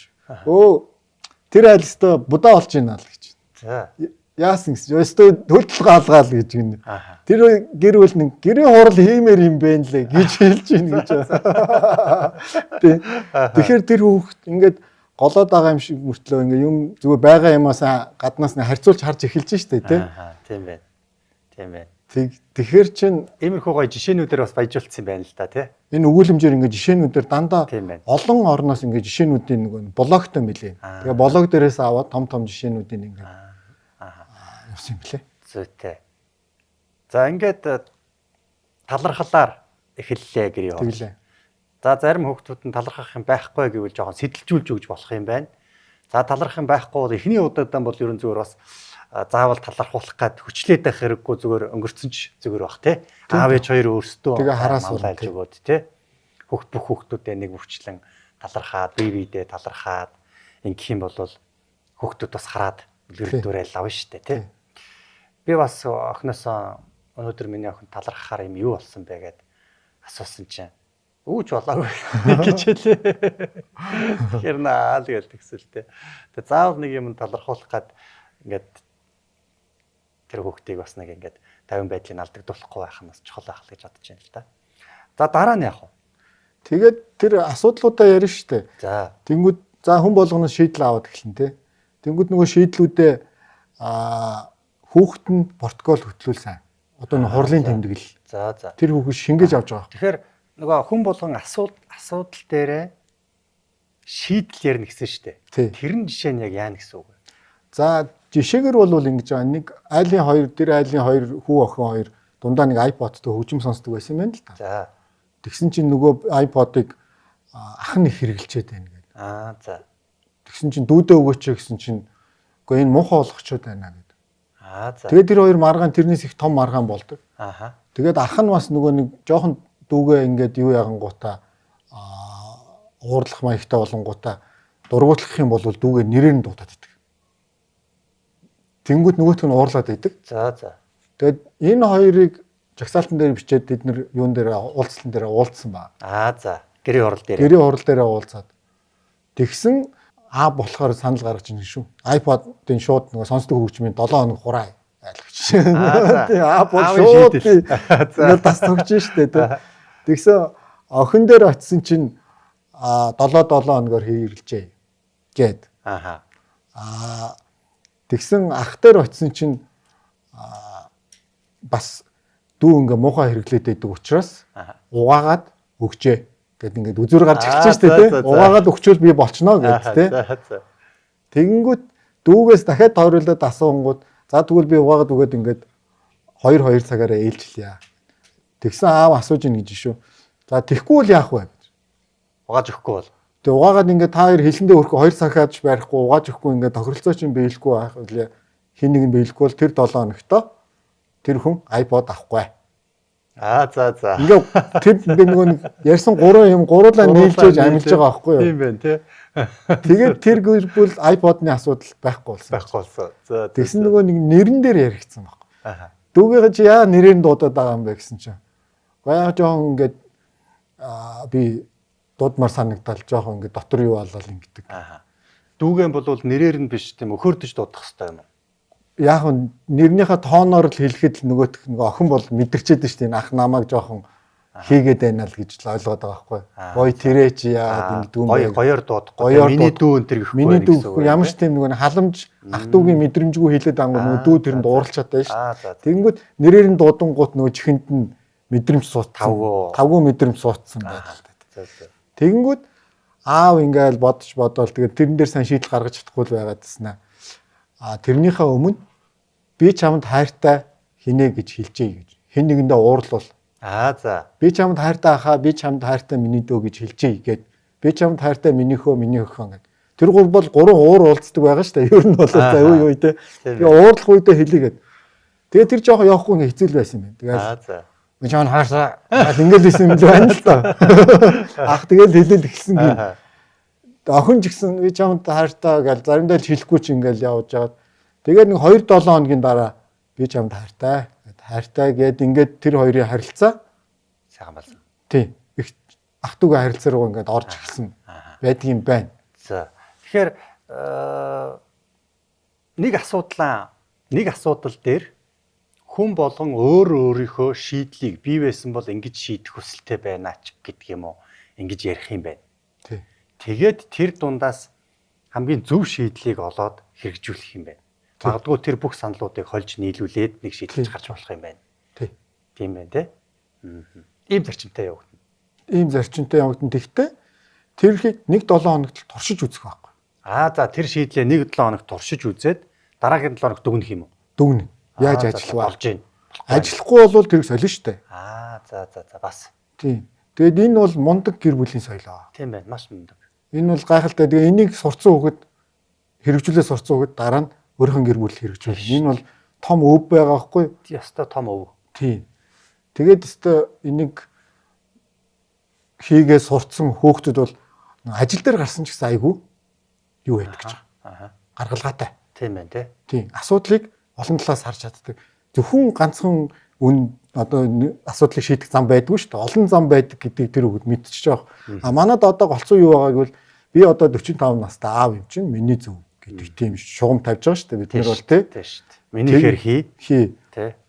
Тэр айл өстө будаа болж гинэ л гэж. За. Яасан гэсэн. Өстө төлтөлгөө алгаал гэж гин. Тэр гэр бүл нэг гэрийн хурал хиймээр юм бэ нэлээ гэж хэлж гин гэж. Тэгэхээр тэр хүүхд ингээд голоод байгаа юм шиг мөртлөө ингээд юм зүгээр байгаа юмаас гаднаас нь харьцуулж харж эхэлж штэ тий. Тийм байна. Тэгэхээр чин иймэрхүү гоё жишээнүүдээр бас баяжуулсан юм байна л да тий. Энэ өгүүлэмжээр ингээд жишээнүүдээр дандаа олон орноос ингээд жишээнүүдийн нөгөө блогтой мэлээ. Тэгээ блог дээрээс аваад том жишээнүүдийн ингээд явсан юм блэ. Зүйтэй. За ингээд талархлаар эхэллээ гэр яваа. Тэглээ. За зарим хүүхдүүд нь талархах юм байхгүй гэвэл жоохон сэтэлжүүлж өгч болох юм байна. За талархах юм байхгүй бол эхний удаадан бол ерөн зүгээр бас заавал талархуулах гад хүчлээд байх хэрэггүй зүгээр өнгөрцөн ч зүгээр бах тий. Аав ээж хоёр өөрсдөө манлайлж өгөөд тий. Бүх хүүхдүүдээ нэг бүрчлэн талархаад бие биедээ талархаад ингэх юм бол хүүхдүүд бас хараад үлгэрдүүрээ лавна штэ тий. Би бас охиноосоо өнөөдөр миний охин талархахаар юм юу болсон бэ гэд асуусан чинь өөч болоогүй гэж хэлээ. Тэгэхээр наа л гээл тэгсэлтэй. Тэгээ заавал нэг юм талархуулах гад ингээд тэр хүүхдийг бас нэг ингээд 50 байдлыг алдагдуулахгүй байх нь бас чухал байх л гэж бодож байна л да. За дараа нь яах вэ? Тэгээд тэр асуудлуудаа ярина штэ. За. Тэнгүүд за хүн болгоноос шийдэл аваад эхэлнэ те. Тэнгүүд нөгөө шийдлүүдээ хүүхэд нь протокол хөтлүүлсэн. Одоо нэг хурлын тэмдэглэл. За. Тэр хүүхэд шингээж авч байгаа. Тэгэхээр нөгөө хүн болгон асуудал дээрээ шийдэл ярина гэсэн штэ. Тэр нь жишээ нь яг яана гэсэн үг. За жишээгээр бол ингэж байгаа нэг айлын хоёр хүү охин хоёр дундаа нэг iPod-той хөгжим сонсдог байсан юм байна л та. За. Тэгсэн чинь нөгөө iPod-ыг ах нь их хэрэглчээд байна гэдэг. За. Тэгсэн чинь дүүдээ өгөөч гэсэн чинь үгүй энэ муухай болгочод байна гэдэг. За. Тэгээд тэр хоёр маргаан тэрнээс их том маргаан болдог. Тэгээд ах нь бас нөгөө нэг жоохон дүүгээ ингээд юу ягангуудаа уурлах маягтай болонгуудаа дургуутлах юм бол дүүгээ нэрээр нь дуудаад идэг. Тэнгүүд нөгөөх нь уурлаад байдаг. За. Тэгээд энэ хоёрыг жагсаалтан дээр бичээд бид нэр юун дээр уулзсан дээр уулзсан ба. За. Гэрийн хурал дээр. Гэрийн хурал дээр уулзаад тэгсэн болохоор санал гаргаж ирнэ шүү. iPod-ын шууд нөгөө сонсдог хөгжмийн 7 хоног хураа айлгч. Apple шууд ингээд тас тогж штэ тэ. Тэгсэн охин дээр очисон чинь 7 хоногор хийрлжээ гээд. Тэгсэн ах дээр очисон чинь бас дүү ингээ муухай хэрэглээд байдаг учраас угаагаад өгчээ гэд ингээд үзүүр гарч ирчихсэн шүү дээ тий. Угаагаад өгчөөл би болчихно гэд тий. Тэгэнгүүт дүүгээс дахиад тойруулаад асуунгууд за тэгвэл би угаагаад өгөөд ингээд 2 цагаараа ээлжлэе. Тэгсэн аав асууж ийн гэж шүү. За тэгхгүй бол яах вэ гэж. Угааж өгөхгүй бол. Тэгээ угаагаад ингээд та хоёр хэлэндээ өрхөө 2 цагаач барихгүй угааж өгөхгүй ингээд тохиролцоо чинь биелэхгүй байх үлээ. Хин нэг нь биелэхгүй бол тэр 7 хоногтой тэр хүн iPod авахгүй. За. Ингээ тэр нөгөө ярьсан 3 юм гуруулаа нийлжээж амилж байгаа байхгүй юу? Тийм байна тий. Тэгээд тэр гэрбэл iPod-ны асуудал байхгүй болсон. За. Тэгсэн нөгөө нэг нэрэн дээр яригдсан байхгүй. Дүүгээ чи яа нэрээр дуудаад байгаа юм бэ гэсэн чинь. Гаяа жоон ингээд би дуудмаар санагдал жоох ингээд дотор юу болол ингэдэг. Дүүгэн бол нэрээр нь биш тийм өхөрдөж дуудах хэрэгтэй юм уу? Яг нь нэрнийхээ тооноор л хэлэхэд л нөгөө охин бол мэдэрчээд шүү дээ. Ах намайг жоохон хийгээд байна л гэж л ойлгоод байгаа байхгүй. Гой тэрэ чи яагаад ингэ дүүм бэ? Гоёор дуудахгүй. Миний дүү энэ төр гэхгүй. Миний дүү ямар ч тийм нөгөө халамж ах дүүгийн мэдрэмжгүй хэлээд ангуу нөгөө дүү тэрэнд ууралчаад байна шүү. Тэгэнгүүт нэрээр нь дуудангууд нөгөө чихэнд нь мэдрэмж суутсан. Тавгүй мэдрэмж суутсан байна. Тэгэнгүүт аав ингээл бодоод тэгээд тэрэн дээр сайн шийдэл гаргаж чадахгүй л байгаад байна. Тэрнийхээ өмнө би чамд хайртай хинэ гэж хэлжээ гэж. Хэн нэгэндээ уурлал. За. Би чамд хайртай хаа, би чамд хайртай миний дөө гэж хэлжээ гэд. Би чамд хайртай миний өхөн гэд. Тэр гол бол 3 уур уулздаг байгаа шүү дээ. Ер нь бол за үе те. Тэгээ уурлах үедээ хэлийгээд. Тэгээ тэр жоохон явахгүй ингээ хэцүү байсан юм байна. Тэгээд за. Би чамд хайрсаа ингээл хэлсэн юм л байна л та. Ах тэгэл хэлэл эхэлсэн юм. Охин ч гэсэн би чамд хайртай гэж заримдаа л хэлэхгүй ч ингээл явж байгаад тэгээд нэг 2-7 хоногийн дараа би чамд хайртай гэд ингээд тэр хоёрын харилцаа сайхан болсон. Тий. Их ах дүүгээ харилцаа руу ингээд орж ирсэн байдаг юм байна. За. Тэгэхээр нэг асуудал дээр хүн болгон өөрийнхөө шийдлийг бий байсан бол ингэж шийдэх хүсэлтэй байна ч гэдэг юм уу? Ингэж ярих юм байна. Тий. Тэгээд тэр дундаас хамгийн зөв шийдлийг олоод хэрэгжүүлэх юм байна. Магадгүй тэр бүх саналуудыг хольж нийлүүлээд нэг шийдэлж гарч болох юм байна. Тий. Тийм байна те. Ийм зарчимтай явагдана. Ийм зарчимтай явагдана. Тэгтээ тэр ихийг 1-7 хоногт туршиж үзэх байхгүй. За тэр шийдлээ 1-7 хоногт туршиж үзээд дараагийн 7 хоногт дүгнэх юм уу? Дүгнэ. Яаж ажиллах болж байна. Ажиллахгүй бол тэр солино штэ. За бас. Тийм. Тэгээд энэ бол мундаг гэр бүлийн соёлоо. Тийм байна. Маш мундаг. Энэ бол гайхалтай. Тэгээ энийг сурцсан хүүхэд хэрэгжүүлээ сурцсан хүүхэд дараа нь өөрийнхөө гэр бүл хэрэгжүүлнэ. Энэ бол том өв байгаа байхгүй юу? Яста том өв. Тийм. Тэгээд өстө энийг хийгээ сурцсан хүүхдүүд бол ажил дээр гарсан ч гэсэн айгүй юу байдаг гэж байгаа. Гаргалгаатай. Тийм байна тий. Тийм. Асуудлыг олон талаас харж чаддаг. Зөвхөн ганцхан асуудлыг шийдэх зам байдгүй шүү дээ. Олон зам байдаг гэдгийг тэр хүүхэд мэдчихэж байгаа. Манайд одоо голцоо юу байгаа гэвэл би одоо 45 настай аав юм чинь миний зөв гэдэг тийм шугам тавьж байгаа шүү дээ. Бид нар бол тий шүү дээ. Миний хэр хий. Тий.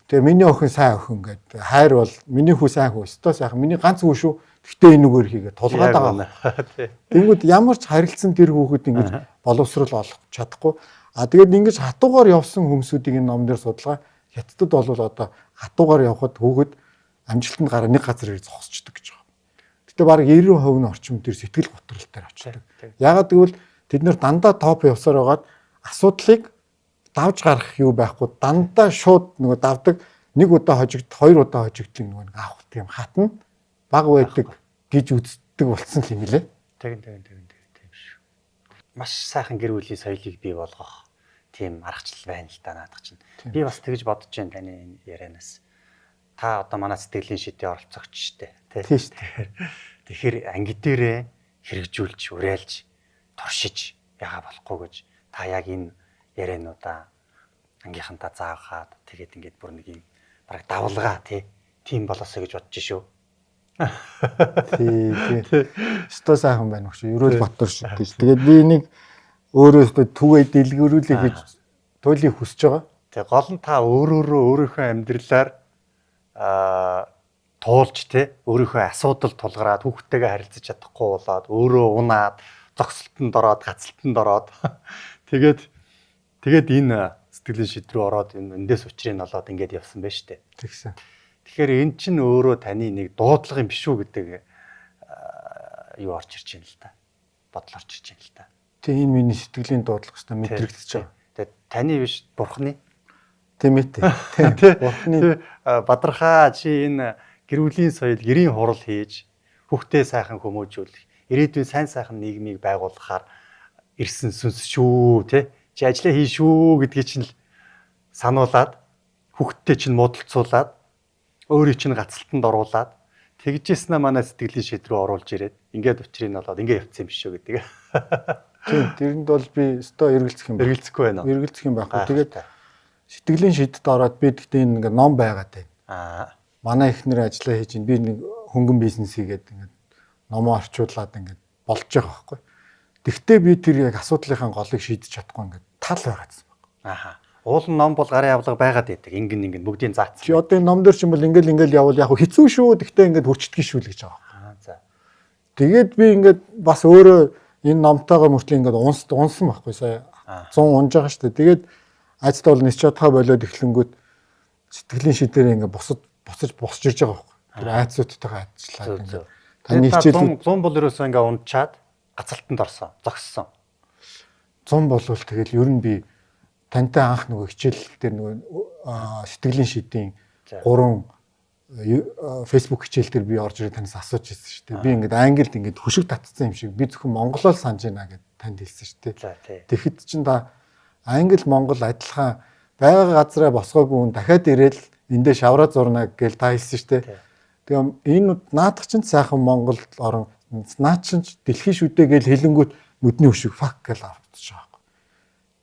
Тэгээ миний охин сайн охин гэдэг. Хайр бол миний хүү сайн хүү. Өстой сайхан. Миний ганц хүү шүү. Гэхдээ энэгээр хийгээ тулгаад байгаа. Тэнгүүд ямар ч харилцсан тэр хүүхэд ингэж боловсрол олох чадахгүй. Тэгээд ингэж хатуугаар явсан хүмүүсүүдийг энэ ном дээр судалгаа хятадд бол одоо хатуугаар явхад хүүхэд амжилтанд гараа нэг газар ирж зогсчдөг гэж байгаа. Гэтэ баг 90% нь орчим тэр сэтгэл готролтой очдог. Ягаад гэвэл тэд нэр дандаа топ явсаар байгаад асуудлыг давж гарах юу байхгүй дандаа шууд нөгөө давдаг нэг удаа хожигд 2 удаа хожигдлыг нөгөө авах тийм хатна баг байдаг гэж үздэг болсон юм лээ. Тийм шүү. Маш сайхан гэр бүлийн соёлыг бий болгох тийм аргачлал байна л да наадах чинь. Би бас тэгж бодож байна таны ярианаас. Та одоо манай сэтгэлийн шидийн оролцогч штэ тий. Тийм штэ. Тэгэхээр анги дээрээ хэрэгжүүлж, уриалж, туршиж яага болохгүй гэж та яг энэ яриануудаа ангийнхантаа заагаад тэгээд ингээд бүр нэг юм бараг давлгаа тийм болоосоо гэж бодож шүү. Тий. Өстой сайхан байна гэж. Ерөөл Баттар шүү дээ. Тэгээд би нэг өөрөө түгээ дэлгэрүүлэх гэж туйлыг хүсэж байгаа. Тэгээ гол нь та өөрийнхөө амьдралаар туулж өөрийнхөө асуудал тулгараад хүүхдтэйгээ харилцаж чадахгүй болоод өөрөө унаад зогсолтонд ороод гацалтанд ороод тэгээд энэ сэтгэлийн шийд рүү ороод эндээс учрыг олоод ингээд явсан байна шүү дээ. Тэгсэн. Тэгэхээр эн чинь өөрөө таны нэг дуудлага юм биш үү гэдэг юу орж ирж байна л да. Бодол орж ирж байна л да. Тэ энэ миний сэтгэлийн дуудлага хэвээр мэдрэгдэж байгаа. Тэгээд таны биш бурхны. Тийм ээ. Бурхны Бадрахаа чи энэ гэр бүлийн соёл, гэрийн хурал хийж хүүхдээ сайхан хүмүүжүүлэх, ирээдүйн сайн сайхан нийгмийг байгуулахаар ирсэн сүнс шүү чи ажиллаа хий шүү гэдгийг чинь сануулад хүүхдтэй чинь муудалцуулаад өөрийг чинь гацалтанд оруулаад тэгжээснэ манай сэтгэлийн шийд рүү оруулж ирээд ингээд учрыг нь олоод ингээд явцсан юм биш үү гэдэг. Тийм тэрэнд бол би өстой эргэлзэх юм байна. Эргэлзэхгүй байна уу? Эргэлзэх юм байхгүй. Тэгээд сэтгэлийн шийдэд ороод би гэхдээ энэ ингээд ном байгаад байна. Манай эхнэр ажиллаа хийж ин би нэг хөнгөн бизнес хийгээд ингээд номоо орчуулад ингээд болж байгаа байхгүй. Тэгтээ би тэр яг асуудлынхаа голыг шийдэж чадахгүй ингээд тал байгаадсан байна. Уулын ном бол гарын авлага байгаад байдаг. Ингэн бүгдийн заацсан. Чи одоо энэ ном дээр ч юм бол ингээл явал яг хэцүү шүү. Тэгтээ ингээд хүрчдгийг шүү л гэж байгаа. За. Тэгээд би ингээд бас өөрөө энэ номтойгоо мөртлөө ингээд унсан байхгүй сая 100 унж байгаа шүү дээ. Тэгээд ажид бол нис чадхаа болоод эхлэнгүүд сэтгэлийн шийдээр ингээд босч ирж байгаа байхгүй. Тэр айцуудтайгаа ажиллаад ингээд таны хичээл 100 бол ерөөсөө ингээд унчаад гацалтанд орсон, зогссон. 100 болвол тэгэл ер нь би тантай анх нөгөө хичээл дээр нөгөө сэтгэлийн шийдийн 3 Facebook хичээл дээр би орж ирээд танаас асууж ирсэн шүү дээ. Би ингээд англид ингээд хөшиг татцсан юм шиг би зөвхөн монголоор санаж байна гэд танд хэлсэн шүү дээ. Тэгэхэд чин та англи монгол адилхан байгаль газраа босгоогүй хүн дахиад ирээл эндээ шавраа зурна гэж та хэлсэн шүү дээ. Тэгээ энэ наадах чинь сайхан Монгол орон наад чинь дэлхийн шүдэ гэж хэлэнгүүт нүдний хөшиг фак гэж автчих байгаа.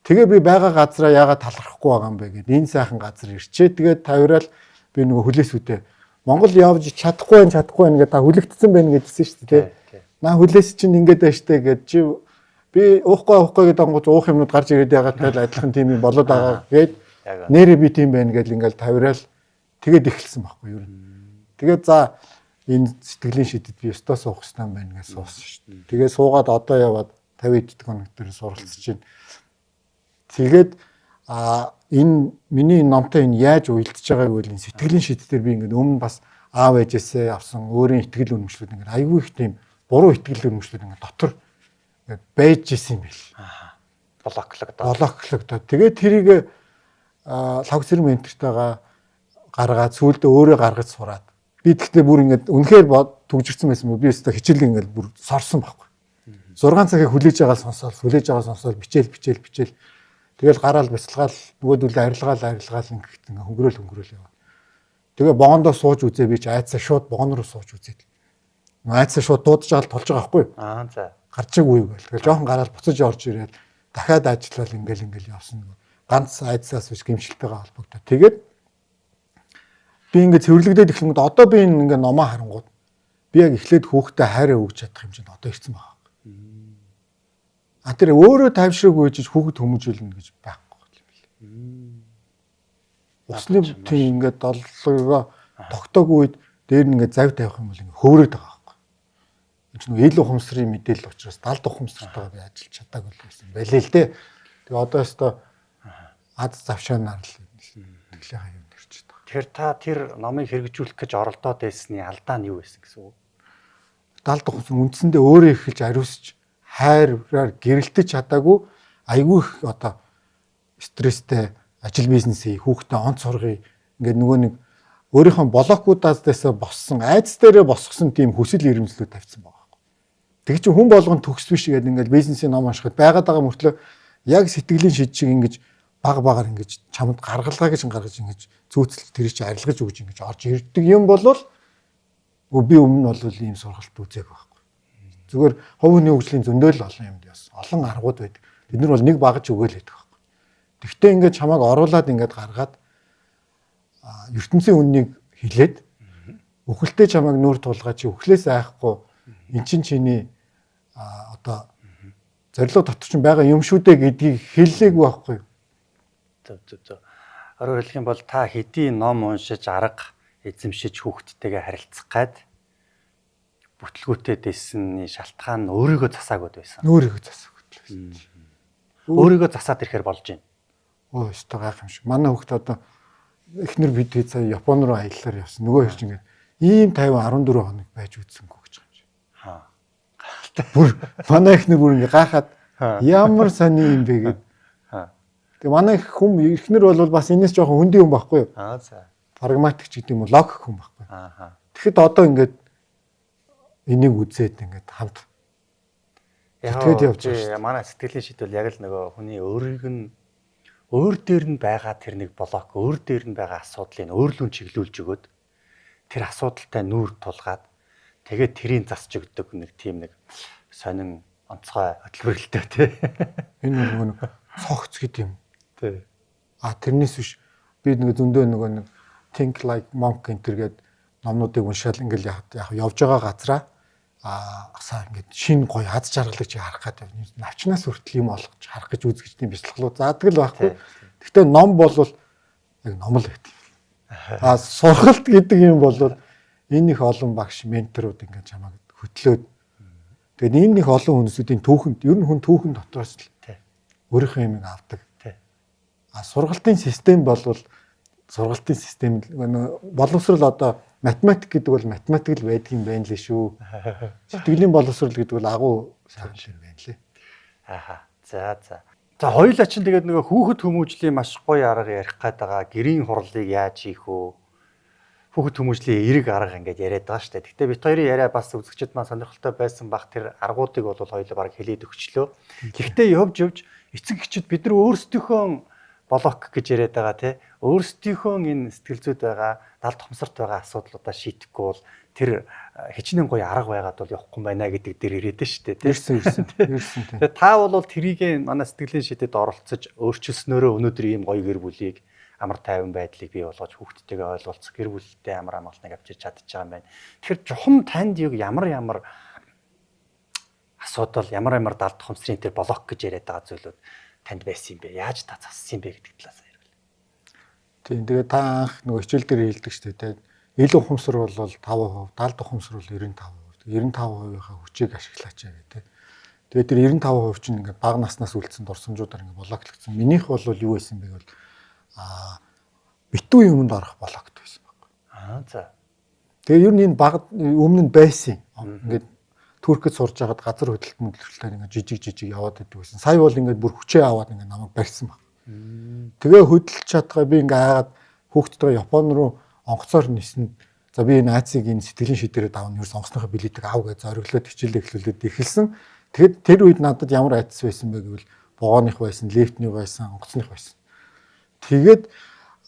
Тэгээ би байгаа газраа яагаад талархахгүй байгаа юм бэ гэд энэ сайхан газар ирчээ. Тэгээд тавирал би нөгөө хүлээсүүдээ Монгол явж чадахгүй байна гэдэг та хүлэгдсэн байна гэдсэн шүү дээ. Наа хүлээс чинь ингэж байна штэ гэж чи би уухгүй гэдэг ангууд уух юмнууд гарч ирээд яагаад тэгэл адилхан тийм юм болоод байгаа гэд нэрээ би тийм байна гэж ингээл тавирал тэгээд эхэлсэн байхгүй юу. Тэгээд за энэ сэтгэлийн шидэд би өстөө суух хэрэгтэй байна гэж суусан шүү дээ. Тэгээд суугаад одоо яваад 50 эддэг хоног дээр суралцж байна. Тэгээд энэ миний номтой энэ яаж уялдж байгааг үл энэ сэтгэлийн шийдтээр би ингээд өмнө бас аав ээжээсээ авсан өөрийн итгэл үнэмшлүүд ингээд айгүй их тийм буруу итгэл үнэмшлүүд ингээд дотор ингээд байж исэн юм бэл. Блоклогдоо. Тэгээд тэрийг лавцэр ментортойгоо гаргаад сүүлдээ өөрөө гаргаж сураад би тэгтээ бүр ингээд үнэхээр төгжирсэн байсан мө би өөртөө хичээл ингээд бүр сорсон байхгүй. 6 цагийг хүлээж байгаа сонсоол бичээл тэгэл гараал бяцлагаал нөгөөдөл арилгаал ингээд хөнгөрөөл яваа. Тэгээ богондоо сууж үзээ би ч айцаа шууд богон руу сууж үзээд. Айцаа шууд дуудаж байгаа толж байгаа байхгүй. За. Гарч иггүй гэл. Тэгэл жоохон гараал буцаж орж ирээд дахиад ажиллал ингээл явсан. Ганц айцаас биш гимшилтэйгээ холбогдоо. Тэгээд би ингээд цэвэрлэгдээд эхлэнгүүд одоо би ингээд номоо харангууд би яг эхлээд хүүхдэд хайраа өгч чадах юм чинь одоо ирсэн байгаа. Тэр өөрөө тайвшраагүй гэж хүүхэд хүмүүжүүлнэ гэж байхгүй юм билээ. Усны тийм ингээд доллогоо тогтоогүй үед дээр нь ингээд зав тавих юм бол ингээд хөөрөөд байгаа байхгүй. Энэ чинь ил ухамсарын мэдээлэл учраас далд ухамсартайгаа би ажиллаж чадаагүй байсан байлээ л дээ. Тэгээ одоо өстой ад завшаанаар л тэглэхаа юм нэрчээд байгаа. Тэгэхээр та тэр номыг хэрэгжүүлэх гэж оролдоод байсны алдаа нь юу байсан гэсэн үг? Далд ухамсар үндсэндээ өөрөө эхэлж ариусч хайраар гэрэлтэж чадаагүй айгүй их одоо стресстэй ажил бизнесээ хүүхдээ онц сургая ингээд нөгөө нэг өөрийнхөө блокуудаас боссон айц дээрээ босгосон тийм хүсэл эрмэлзлүүд тавьсан байгаа байхгүй. Тэг чи хүн болгон төгс биш гэдэг ингээд бизнесийн ном уншихад байгаад байгаа мөртлөө яг сэтгэлийн шийд шиг ингэж багаар ингэж чамд гаргалгаа гэж гаргаж ингэж зүүцэл тэр чи арилгаж өгж ингэж орж ирдэг юм бол би өмнө нь бол ийм сургалт үзээг байхгүй. Зүгээр хувийн хөгжлийн зөндөөл олон юмд яасан. Олон аргууд байдаг. Бид нар бол нэг багаж өгөөл байдаг байхгүй. Тэгтээ ингээд чамайг оруулаад ингээд гаргаад ертөнцийн үннийг хэлээд үхэлтэй чамайг нүүр тулгаа чи үхлээс айхгүй эн чиний одоо зорилго дотор чинь байгаа юм шүү дээ гэдгийг хэллээгүй байхгүй. Зөв. Өөрөөр хэлэх юм бол та хэдий ном уншиж арга эзэмшиж хүүхдтэйгээ харилцах гад бүтлгүүтээ дэсний шалтгаан нь өөрийгөө засаагүй байсан. Өөрийгөө засаагүй байсан. Өөрийгөө засаад ирэхээр болж байна. Өө өстой гайх юм шиг. Манай хүүхд одоо эхнэр бид сая Япон руу аяллаар явсан. Нөгөө хэрэг чинь ийм 50 14 хоног байж үтсэнгүй гэж байгаа юм шиг. Бүр манай эхнэр бүр ингээ гайхаад ямар сони юм бэ гэд. Тэгээ манай эхнэр бол бас энэс жоохон хөндөй юм байхгүй юу? За. Прагматик ч гэдэг юм уу, логик хүн байхгүй. Тэгэхэд одоо ингээд энийг үзээд ингээд хамт тэгээд явж байгаа. Манай сэтгэлийн шийдэл яг л нөгөө хүний өөрийг нь өөр дээр нь байгаа тэр нэг блок, өөр дээр нь байгаа асуудлыг өөрлөөн чиглүүлж өгөөд тэр асуудалтай нүүр тулгаад тэгээд тэрийг засч өгдөг нэг тийм нэг сонин онцгой хөтөлбөрлөлттэй тий. Энэ нөгөө цогц гэдэг юм. Тий. Тэрнээс биш би нэг зөндөө нөгөө нэг Think Like Monk энтергээд номнуудыг уншаал ингээл яг явж байгаа газараа асаа ингээд шин гоё аз жаргалыг чи харах гэдэг юм. Навчнаас хүртэл юм олгож харах гэж үзэж тийм бяцлаглуу заадаг л байхгүй. Гэхдээ ном бол яг ном л байдаг. Сургалт гэдэг юм бол энэ их олон багш менторууд ингээд чамайг хөтлөөд тэгээд энэ их олон хүмүүсийн түүхэнд ер нь хүн түүхэн дотроос л өөрийнхөө юмыг авдаг. Сургалтын систем бол сургалтын систем боловсрол одоо математик гэдэг бол математик л байдаг юм байна лээ шүү. Сэтгэлийн боловсрол гэдэг бол агуу сайн юм байна лээ. За. За хоёулаа чинь тэгээд нөгөө хүүхэд хүмүүжлийн маш гоё арга ярих гээд байгаа. Гэрийн хурлыг яаж хийх вэ? Хүүхэд хүмүүжлийн эерэг арга ингээд яриад байгаа шүү дээ. Гэхдээ бит хоёрын яриа бас үзэгчд маань сонирхолтой байсан бах тэр аргуудыг бол хоёулаа баг хэлээд өгчлөө. Гэхдээ явж эцэг эхчүүд бид нар өөрсдийнхөө блок гэж яриад байгаа тий. Өөрсдийнхөө энэ сэтгэл зүйд байгаа, далд томсорт байгаа асуудлуудаа шийдэхгүй бол тэр хичнээн гоё арга байгаад бол явахгүй байна гэдэг дээр ирээд нь шүү дээ тий. Ирсэн. Тэгээ та бол трийг манай сэтгэлийн шидэд оролцож өөрчилснөөрөө өнөөдөр ийм гоё гэр бүлийг амар тайван байдлыг бий болгож хүүхдтэйгээ ойлголцох гэр бүлтэй амар амгалныг авчирч чадчих байгаа юм байна. Тэгэхээр чухам танд юу ямар асуудал ямар далд томсрын тэр блок гэж яриад байгаа зүйлүүд танд байсан юм бэ? Яаж та зассан юм бэ гэдэг талаас ярил. Тийм тэгээд та анх нөгөө хичээл дээр хэлдэг шүү дээ. Ил ухамсар бол 5%, далд ухамсар бол 95%. 95%-ийнхаа хүчийг ашиглаач гэдэг. Тэгээд тэр 95% чинь ингээд бага наснаас үлдсэн дурсамжуудаар ингээд блоклогдсон. Минийх бол юу байсан бэ гэвэл битүү юмд орох блокт байсан байхгүй. За. Тэгээ ер нь энэ баг өмнө нь байсан. Ингээд Туркэд сурж байгаад газар хөдөлмөрлөлтөөр ингээд жижиг яваад байдаг байсан. Сая бол ингээд бүр хүчээ аваад ингээд намайг барьсан баг. Тэгээ хөдөлж чадгаа би ингээд хаагаад хүүхдтэйгээ Япон руу онгоцоор нисэн. За би энэ Азийг энэ сэтгэлийн шийдвэрээ давна ерөөс онгоцныхоо билетийг ав гэж зориглоод хичээлээ эхлүүлээд эхэлсэн. Тэгэхэд тэр үед надад ямар айдас байсан бэ гэвэл богооных байсан, лифтний байсан, онгоцных байсан. Тэгээд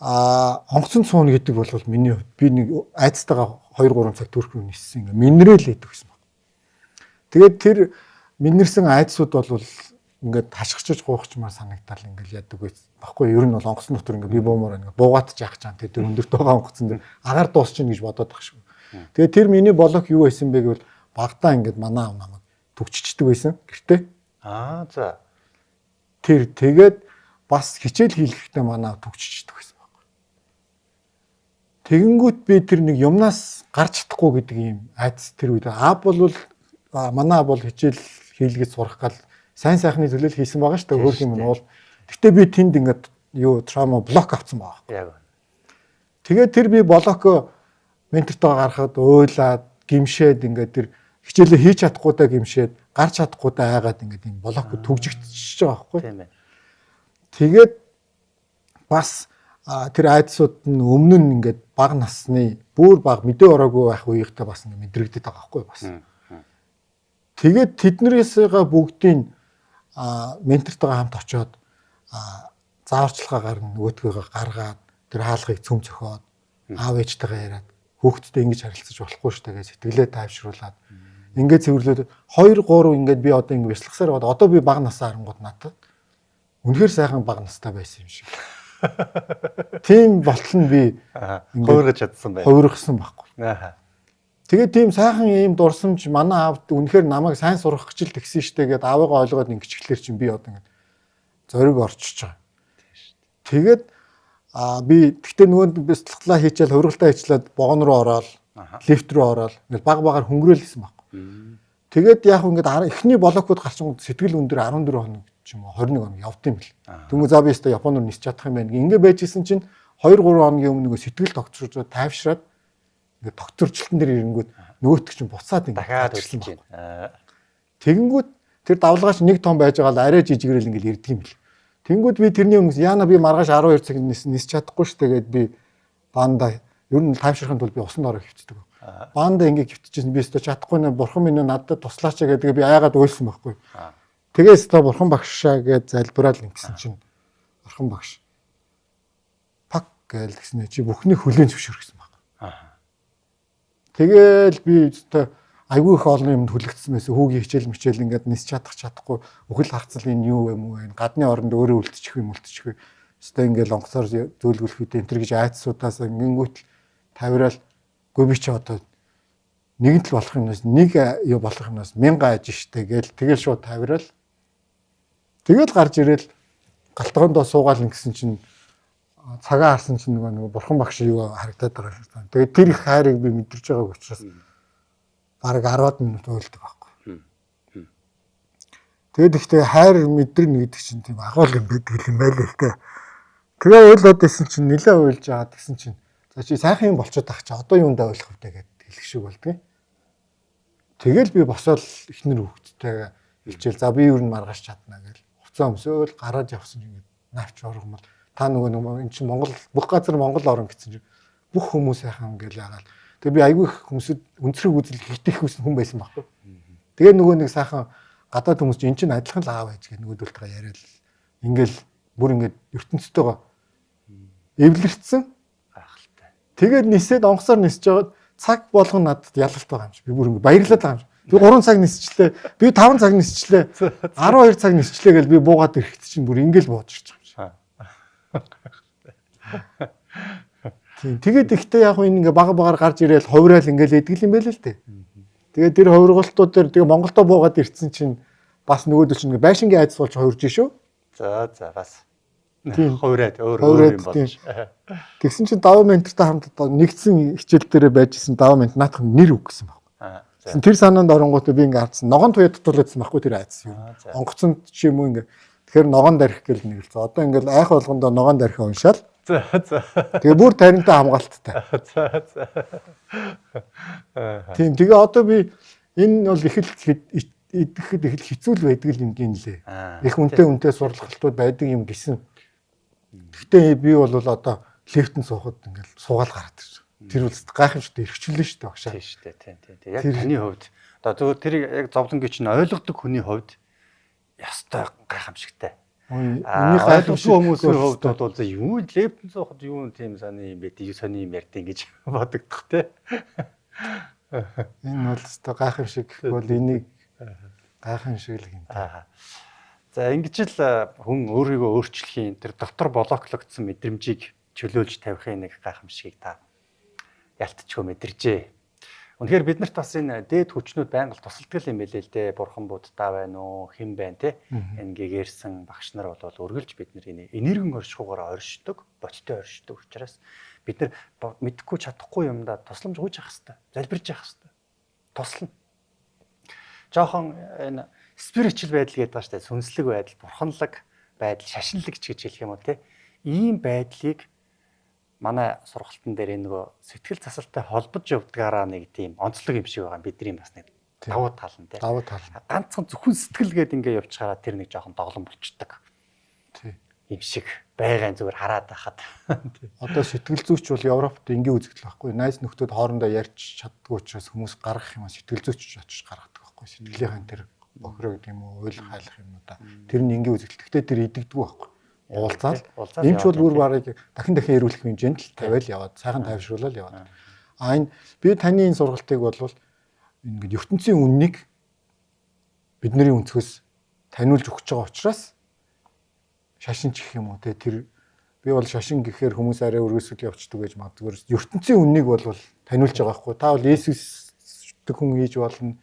онгоцон цууна гэдэг бол миний би нэг айдастайгаа 2-3 цаг Турк руу ниссэн ингээд минерэл гэдэг байсан. Тэгээд тэр минерсэн айдсууд бол ингээд хашгичж гоохчмаар санагдал ингээд яадаг байхгүй. Ер нь бол онгоцны дотор ингээд би буумаар ингээд буугаатж яах чам тэр өндөрт байгаа онгоцон дээр агаар дуусчихна гэж бодоод байх шүү. Тэгээд тэр миний блок юу байсан бэ гэвэл багтаа ингээд манаа намайг төгччдөг байсан гэртээ. За. Тэр тэгээд бас хичээл хийлгэхдээ манаа төгччдөг байсан байхгүй. Тэгэнгүүт би тэр нэг юмнаас гарч чадахгүй гэдэг юм айдас тэр үед бол манаа бол хичээл хийлгэж сурах гал сайн сайхны төлөөл хийсэн байгаа шүү дээ хөөх юм нь бол. Гэтэ би тэнд ингээд траума блок авсан байгаа. Яг. Тэгээд тэр би блок ментортойгоо гарахад ойлаад гимшээд ингээд тэр хичээлээ хийж чадахгүйдаа гимшээд гарч чадахгүйдаа айгаад ингээд энэ блок төгжигдчихэж байгаа байхгүй. Тийм ээ. Тэгээд бас тэр айдсууд нь өмнө нь ингээд бага насны бүр бага мэдээ ороогүй байх үеийнхтэй бас ингээд мэдрэгдээд байгаа байхгүй бас. Тэгээд тэднэрээсээ бүгдийн ментортойгоо хамт очиод зааварчилгаагаар нөгөөдгөө гаргаад тэр хаалгыг цөм цохоод аав ээжтэйгээ яриад хүүхдтэй ингэж харилцаж болохгүй шүү дээ гэж сэтгэлээ тайвшруулад ингээд цэвэрлээд 2 3 ингээд би одоо ингэ бяцлагсаар бод одоо би бага насаа харангууд надад үнэхээр сайхан бага настай байсан юм шиг. Тийм болтол нь би хувиргаж чадсан байна. хувиргасан байхгүй. Аа. Тэгээд тийм сайхан ийм дурсамж манай аавд үнэхээр намайг сайн сурах гэж л тэгсэн штэ гэдээ аавыгаа ойлгоод ингэчихлээр чинь би одоо ингэ зориг орчиж байгаа. Тэгээд би гэхдээ нөгөө бэлтгэлээ хийчихэл хувиргалтай хийчлээд богоно руу ороод лифт рүү ороод ингээл баг багаар хөнгөрөөлсөн байхгүй. Тэгээд яг ингээд эхний блокууд гарсан сэтгэл өндөр 14 хоног ч юм уу 21 хоног явд юм бэл. Тэнгүү за би өстө Японоор нисч чадах юм байна. Ингээ байж исэн чинь 2 3 хоногийн өмнө нөгөө сэтгэл тогтворж тайвшраад ингээ докторчлтан дээр ирэнгүүт нөгөөтг чинь буцаад ингээ дахиад хөдлөж байна. Тэгэнгүүт тэр давлгаач нэг том байж байгаа л арай жижигрэл ингээл ирдэг юм бэл. Тэнгүүд би тэрний өмнөөс яана би маргааш 12 цаг нисч чадахгүй ш тэгээд би банда ер нь тайвшрахын тулд би усанд ороо хөвцдөг. Банда ингээ хөвтчихсэн би өстө чадахгүй нэ бурхан минь надад туслаач гэдэг би аяагаад уйлсан байхгүй. Тэгээс та бурхан багшаа гэж залбираад ингэсэн чинь бурхан багш пак гээл гэсэн чи бүхний хүлээн зөвшөөрсөн баг. Тэгээл би өстө айгүй их олон юмд хүлэгдсэн байсан. Хүүгийн хичээл мичээл ингээд нисч чадахгүй үхэл харцал энэ юу юм уу вэ? Гадны оронд өөрөө үлдчих юм үлдчих. Өстө ингээд онгоцоор зөөлгөлөх үедээ энэ гэж айцсуудаас ингэнгүүт тавирал гүй би чи одоо нэгэн л болох юмнаас нэг юу болох юмнаас 1000 аж штэ гээл тэгэл шууд тавирал тэгэл гарч ирэл галтгоондоо суугаал ингэсэн чинь цагаа харсан чинь нөгөө бурхан багш юу харагдаад байгаа шүү. Тэгээд тэр их хайрыг би мэдэрч байгааг учраас бараг 10 минут уйлдаг байхгүй. Тэгээд ихтэй хайр мэдэрнэ гэдэг чинь тийм агуул юм байдаг юм байл л дээ. Тэгээ уйлаад исэн чинь нилээ уйлж байгаа гэсэн чинь за чи сайхан юм болчиход тах чи одоо юундаа ойлгох вэ гэдэг хэлэх шиг болдгийг. Тэгэл би босоод эхнэр хүүхдтэйгээ хэлчихэл за би юу н маргааш чадна гэл. Хуцаа өмсөөл гараад явсан юм навч оргомол та нөгөө эн чинь Монгол бүх газар Монгол орон гэсэн чинь бүх хүмүүс сайхан гэл яагаад. Тэгээ би айгүй их хүмүүсд өнцрөг үзэл хитэх хүн байсан байхгүй. Тэгээ нөгөө нэг сайхан гадаад хүмүүс чинь эн чинь адилхан л аав ээж гэх нөгөөдөлтөөр яриад ингээл бүр ингээд ертөнцтэйгээ эвлэрсэн гайхалтай. Тэгээд нисээд онгоцоор нисэж жагаад цаг болгон надад ялалт байгаа юм шиг. Би бүр ингээд баярлаад байгаа юм шиг. Би 3 цаг нисчлээ. Би 5 цаг нисчлээ. 12 цаг нисчлээ гэж би буугаад ирэхэд чинь бүр ингээл бууж ирж байгаа юм шиг. Тэгээд ихтэй яг энэ ингээ бага багаар гарч ирээл хувираал ингээл эдгэл юм байл л дээ. Тэгээд тэр хувиргалтууд дээр тэгээ Монголдо буугаад ирсэн чинь бас нөгөөдөл чинь ингээ байшингийн айдас болж хувирж шүү. За бас. Хувираад өөр юм болж. Тэгсэн чинь даваа ментартай хамт нэгдсэн хичээл дээр байжсэн даваа мент наадах нэр үг гэсэн байна. Тэр санаанд оронгууд би ингээ хардсан. Ногоон туяа дутуулсан байхгүй тэр айдас юу. Онгоцонд ч юм уу ингээ. Тэгэхээр ногоон дарих гэл нэгэлцээ. Одоо ингээл айх болгондоо ногоон дарих уншаал. За. Тэгээ бүр таринтай хамгаалттай. Тийм тэгээ одоо би энэ бол их л идэхэд их л хэцүү л байдаг юм гинлээ. Их үнтэй сургалтууд байдаг юм гисэн. Гэхдээ би бол одоо лифтэнд суухад ингээл суугаал гараад ирж байгаа. Тэр үл гайхамшигтай эргчлээ шүү дээ багшаа. Тийм шүү дээ. Тийм. Яг таны хувьд одоо тэр яг зовлонгийн чинь ойлгодог хүний хувьд ястай гайхамшигтай. Энийг ойлгохгүй хүмүүсийн хувьд бол за юу лифтэнд суухад юу тийм сони юм бэ? Юу сони юм ярьдیں۔ гэж бодогдох те. Энэ бол өстой гайхамшиг бол энийг гайхамшиг л юм. За ингэж л хүн өөрийгөө өөрчлөхийн тэр дотор блоклогдсон мэдрэмжийг чөлөөлж тавихын нэг гайхамшигыг та ялтчгүй мэдэржээ. Үнэхээр биднэрт бас энэ дээд хүчнүүд байнга тусалдаг юм байлээ л дээ. Бурхан буддаа байна уу, хэн байна те. Энэ гэгэрсэн багш нар бол үргэлж бид нар энергийн оршихуугаараа оршдог, боттой оршдог учраас бид нар мэдхгүй чадахгүй юмдаа тусламж гуйж явах хэрэгтэй. Залбирж явах хэрэгтэй. Туслана. Жохон энэ спиричуал байдал гэдэг ба штэ сүнслэг байдал, бурханлаг байдал, шашинлагч гэж хэлэх юм уу те. Ийм байдлыг манай сургалтын дээр энэ нөгөө сэтгэл засалтай холбож явдгаараа нэг тийм онцлог юм шиг байгаа бидний бас нэг давуу тал нь те. Давуу тал. Ганцхан зөвхөн сэтгэлгээд ингээ явчихаараа тэр нэг жоохон доглон болчдөг. Тий. Юм шиг байгаан зүгээр хараад байхад. Одоо сэтгэл зүйч бол Европт ингээ үзэгдэл байхгүй. Найз нөхдөд хоорондоо ярьж чаддгүй учраас хүмүүс гаргах юм сэтгэл зүйч очиж гаргадаг байхгүй. Сэтгэлийнхэн тэр бохироо гэдэг юм уу, уйл хайлах юмудаа. Тэр нь ингээ үзэгдэл. Гэхдээ тэр идэгдэггүй байхгүй. Уулзаал. Эмч бол бүр барыг дахин ирүүлэх хэмжээнд л тавиал яваад, сайхан тайвшруулаад яваад. Энэ би таны энэ сургалтыг бол ингээд ертөнцийн үннийг бидний өнцгөөс таниулж өгч байгаа учраас шашинч гэх юм уу те тэр би бол шашин гэхээр хүмүүс арай өргөсөл явцдаг гэж магадгүй ертөнцийн үннийг бол таниулж байгаа байхгүй та бол Есүс шүтдэг хүн хийж болно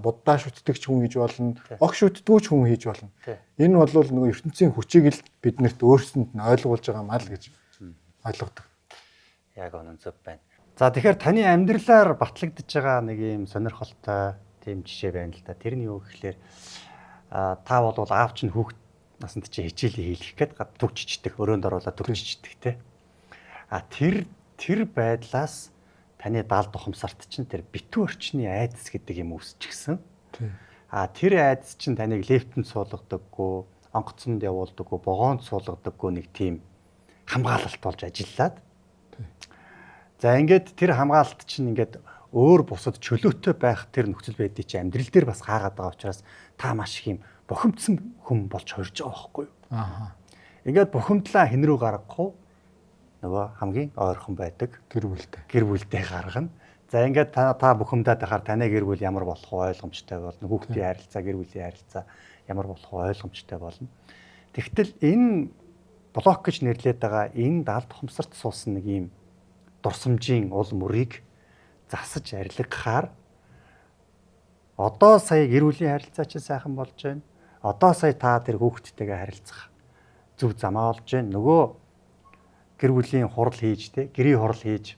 буддаа шүтдэг ч хүн хийж болно огш шүтдэггүй ч хүн хийж болно энэ бол нөгөө ертөнцийн хүчийг л биднэрт өөрсөнд нь ойлгуулж байгаа маа л гэж ойлгодог яг онон зөв байна. За тэгэхээр таны амьдралаар батлагдж байгаа нэг юм сонирхолтой тийм жишээ байна л да. Тэр нь юу гэхээр та бол аав чинь хүүхд насанд чи хичээлээ хийлгэх гээд төгччихдэг, өрөөнд оруулаад төгччихдэг те. Тэр байдлаас таны даалд ухамсарт чинь тэр битүү орчны айдас гэдэг юм үүсчихсэн. Тэр айдас чинь таныг лифтэнд суулгадаггүй, онгоцонд явуулдаггүй, богоонд суулгадаггүй нэг тийм хамгаалалт болж ажиллаад. За ингээд тэр хамгаалалт чинь ингээд өөр бусад чөлөөтэй байх тэр нөхцөл байдлыг чи амьдрал дээр бас хаагаад байгаа учраас та маш их юм бухимдсан хүн болж хорж байгаа байхгүй юу? Ингээд бухимдлаа хэн рүү гаргахгүй нөгөө хамгийн ойрхон байдаг гэр бүлдээ гаргана. За ингээд та бухимдаад байхаар таны гэр бүл ямар болох вэ ойлгомжтой болно. Хүүхдийн харилцаа, гэр бүлийн харилцаа ямар болох вэ ойлгомжтой болно. Тэгтэл энэ блок гэж нэрлэдэг байгаа энэ даалд ухамсарт суусан нэг юм дурсамжийн уул мөрийг засаж арилгахаар одоо сая гэр бүлийн харилцаа чинь сайхан болж байна. Одоо сая та тэр хүүхдтэйгээ харилцах зөв замаа олж байна. Нөгөө гэр бүлийн хурал хийж те гэрийн хурал хийж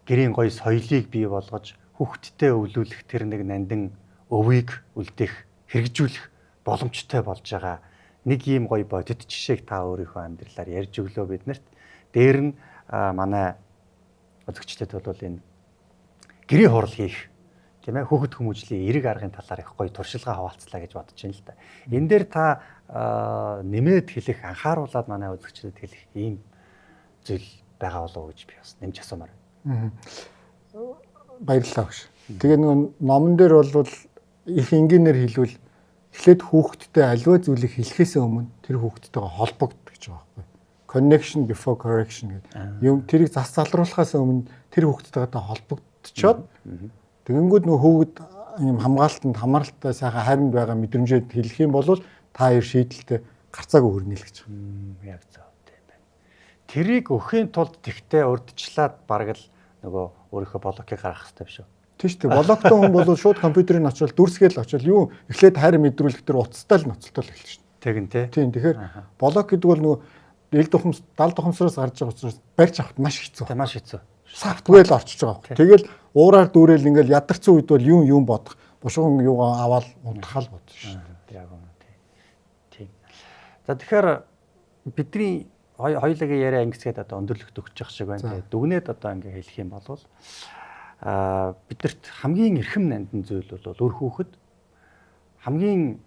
гэрийн гоё соёлыг бий болгож хүүхдтэй өвлүүлэх тэр нэг нандин өвийг үлдээх хэрэгжүүлэх боломжтой болж байгаа. Нэг ийм гоё бодит жишээг та өөрийнхөө амьдралаар ярьж өглөө биднэрт. Дээр нь манай үзэгчдэд бол энэ гэрийн хурал хийх тийм ээ хүүхэд хүмүүжлийн эерэг аргын талаар их гоё туршилгаа хаваалцлаа гэж бодож байна л да. Энэ дээр та нэмээд хэлэх анхааруулад манай үзэгчдэд хэлэх ийм зүйл байгаа болов уу гэж би бас нэмж асуумаар байна. Баярлалаа багш. Тэгээ нэг номон дээр бол их энгийнээр хэлвэл эхлээд хүүхэдтэй аливаа зүйлийг хэлэхээс өмнө тэр хүүхэдтэйгээ холбогддог гэж байгаа байхгүй. Connection before correction гэдэг. Юм тэрийг зас залруулахаас өмнө тэр хүүхэдтэйгээ холбогдчиход тэгэнгүүт нөх хүүхэд юм хамгаалтанд хамааралтай сайхан харин байгаа мэдрэмжэд хэлэх юм бол та хоёр шийдэлтэй гарцаагүй хүрнэ л гэж. Яг зөв тийм байна. Тэрийг өхийн тулд тэгтээ урдчлаад бараг л нөгөө өөрийнхөө блокийг гаргах хэрэгтэй биш үү? Тийм шүү дээ. Блоктой хүн бол шууд компьютерыг очивол дүрсгээл очивол юу эхлээд харин мэдрүүлэх тэр уцтай л ноцолтол эхэлж шүү дээ. Тэгин тий. Тийм тэгэхээр блок гэдэг бол нөгөө эл тухамс дал тухамсараас гарч байгаа учраас барьж авахд маш хэцүү. Маш хэцүү. Сафтвэйл орчиж байгаа байхгүй. Тэгэл уураар дүүрэл ингээл ядарсан үед бол юм бодох. Бушуухан юугаа аваад унтахал бодсон шүү дээ. Яг үнэ тийм. За тэгэхээр бидний хоёулагийн яриа ангисгээд одоо өндөрлөгт өгч явах шиг байна. Тэгээд дүгнээд одоо ингээ хэлэх юм бол бидэрт хамгийн эрхэм нандин зүйл бол үр хүүхэд. Хамгийн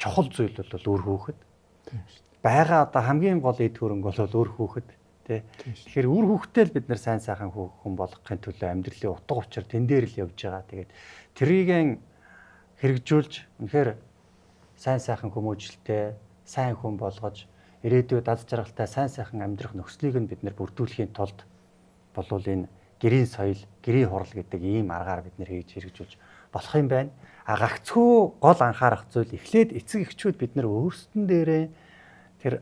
чухал зүйл бол үр хүүхэд. Тийм шүү дээ. Бага одоо хамгийн гол эд хөрөнгө бол үр хүүхэд. Тэгэхээр үр хүүхдтэй л бид нар сайн сайхан хүн болгохын төлөө амьдралын утга учир тэн дээр л явж байгаа. Тэгээд трийг хэрэгжүүлж үнэхээр сайн сайхан хүмүүжлтэй, сайн хүн болгож ирээдүйд аз жаргалтай сайн сайхан амьдрах нөхцөлийг нь бид нар бүрдүүлэхийн тулд болвол энэ гэрийн соёл, гэрийн хурал гэдэг ийм аргаар бид нар хийж хэрэгжүүлж болох юм байна. Гагцхүү гол анхаарах зүйл эхлээд эцэг эхчүүд бид нар өөрсдөн дээрээ тэр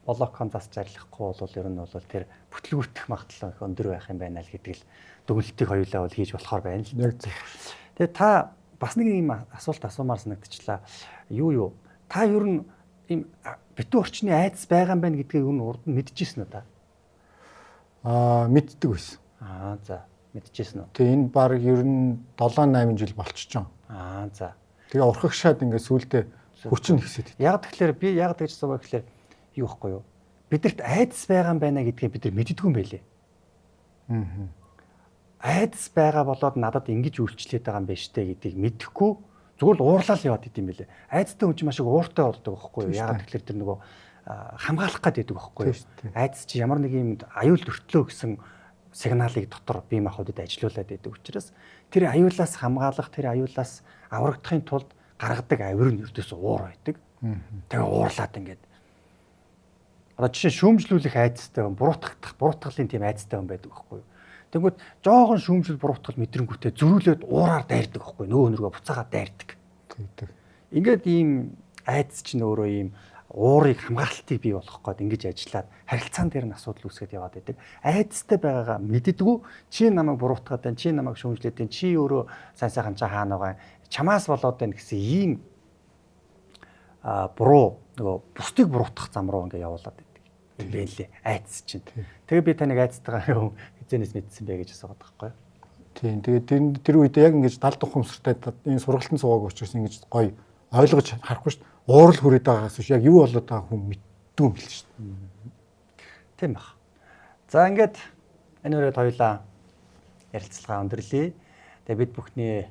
блокон засч арилгахгүй бол ер нь бол тэр бүтлгүүртэх магадлал их өндөр байх юм байна л гэдэг л дүгнэлтийг хоёулаа бол хийж болохоор байна л. Тэгээ та бас нэг юм асуулт асуумаар санагдчихлаа. Юу та ер нь ийм битүү орчны айдас байгаа юм байна гэдгийг ер нь урд нь мэдчихсэн үү та? Мэддэг байсан. За мэдчихсэн үү? Тэгээ энэ баг ер нь 7-8 жил болчихж байгаа. За. Тэгээ урхагшаад ингээд сүултээ хүчин ихсээд. Яг тэгэхээр би яг тэгж суугаа гэхээр юу ихгүй юу? Бидэрт айдас байгаа юм байна гэдгийг бид нар мэддэггүй юм байлээ. Айдас байгаа болоод надад ингэж үйлчлээд байгаа юм байна штэ гэдгийг мэдэхгүй зүгээр л уурлал яваад идэм байлээ. Айдастай хүн чинь маш их ууртай болдог байхгүй юу? Яг тэгэхээр тэр нөгөө хамгаалах гэдэг байхгүй юу? Айдас чи ямар нэг юм аюул өртлөө гэсэн сигналыг дотор бие махбодод ажилуулад байдаг учраас тэр аюулаас хамгаалах, тэр аюулаас аврагдахын тулд гаргадаг авир нь өртөөс уур байдаг. Тэгээ уурлаад ингээд одоо жишээ шүүмжлүүлэх айдастай хүн, буруутгалын тийм айдастай хүн байдаг байхгүй юу? Тэгвэл жоохон шүүмжил буруутгал мэдрэнгүүтээ зөрүүлээд уураар дайрдаг байхгүй юу? Нөгөө нүргөө буцаагаад дайрдаг. Тэгдэг. Ингээд ийм айдас чинь өөрөө ийм уурыг хамгаалтыг бий болгох гээд ингэж ажиллаад харилцаан дээр нь асуудал үүсгэж яваад байдаг. Айдастай байгаагаа мэддэггүй чи намайг буруутгаад байна, чи намайг шүүмжлээд байна, чи өөрөө сайн сайхан хаана байгаа чамаас болоод байна гэсэн ийм буруу нөгөө бусдыг буруутгах зам руу ингээ явуулаад байдаг. Юм бэ лээ. Айдас чинь. Тэгээ би таныг айдастайгаа хизэнээс мэдсэн бэ гэж асуугаад байгаа байхгүй юу? Тийм. Тэгээд тэр үед яг ингэж далд ухамсартай энэ сургалтын цугааг учраас ингэж гоё ойлгож харахгүй шүү дээ. Уурал хүрээд байгаагаас биш яг юу болоод байгааг хүн мэддэг юм биш шүү дээ. Тийм баг. За ингээд энэ өрөөд хоёлаа ярилцлага өндөрлөе. Тэгээ бид бүхний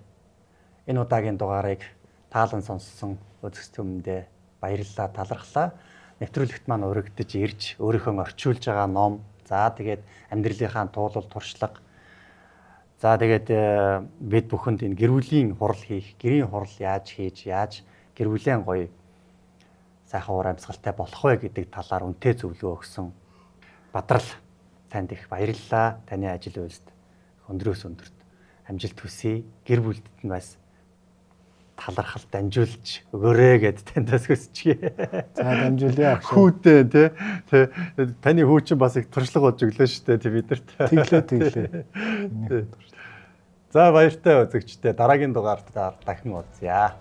энэ удаагийн дугаарыг таалан сонссон үзэгчдүүдэд баярлалаа, талархлаа. Нэвтрүүлэгт маань өргөдөж ирж өөрийнхөө орчуулж байгаа ном, за тэгээд амьдралынхаа туулал туршлага, за тэгээд бид бүхэнд энэ гэр бүлийн хурал хийх, гэрийн хурал яаж хийж, яаж гэр бүлийн гоё сайхан уур амьсгалтай болох вэ гэдэг талаар үнэтэй зөвлөгөө өгсөн Бадрал танд их баярлалаа. Таны ажил үйлсд өндрөөс өндөрт амжилт хүсье. Гэр бүлдэд нь бас талархал дамжуулж өгөөрэй гэд таньдаас хүсчихье. За дамжуулъя агш. Хүүтэй тий. Таны хүү чинь бас их туршлага болж өглөө шүү дээ бидэрт. Тэглээ. За баяртай үзэгчдээ дараагийн дугаард дахин уулзъя.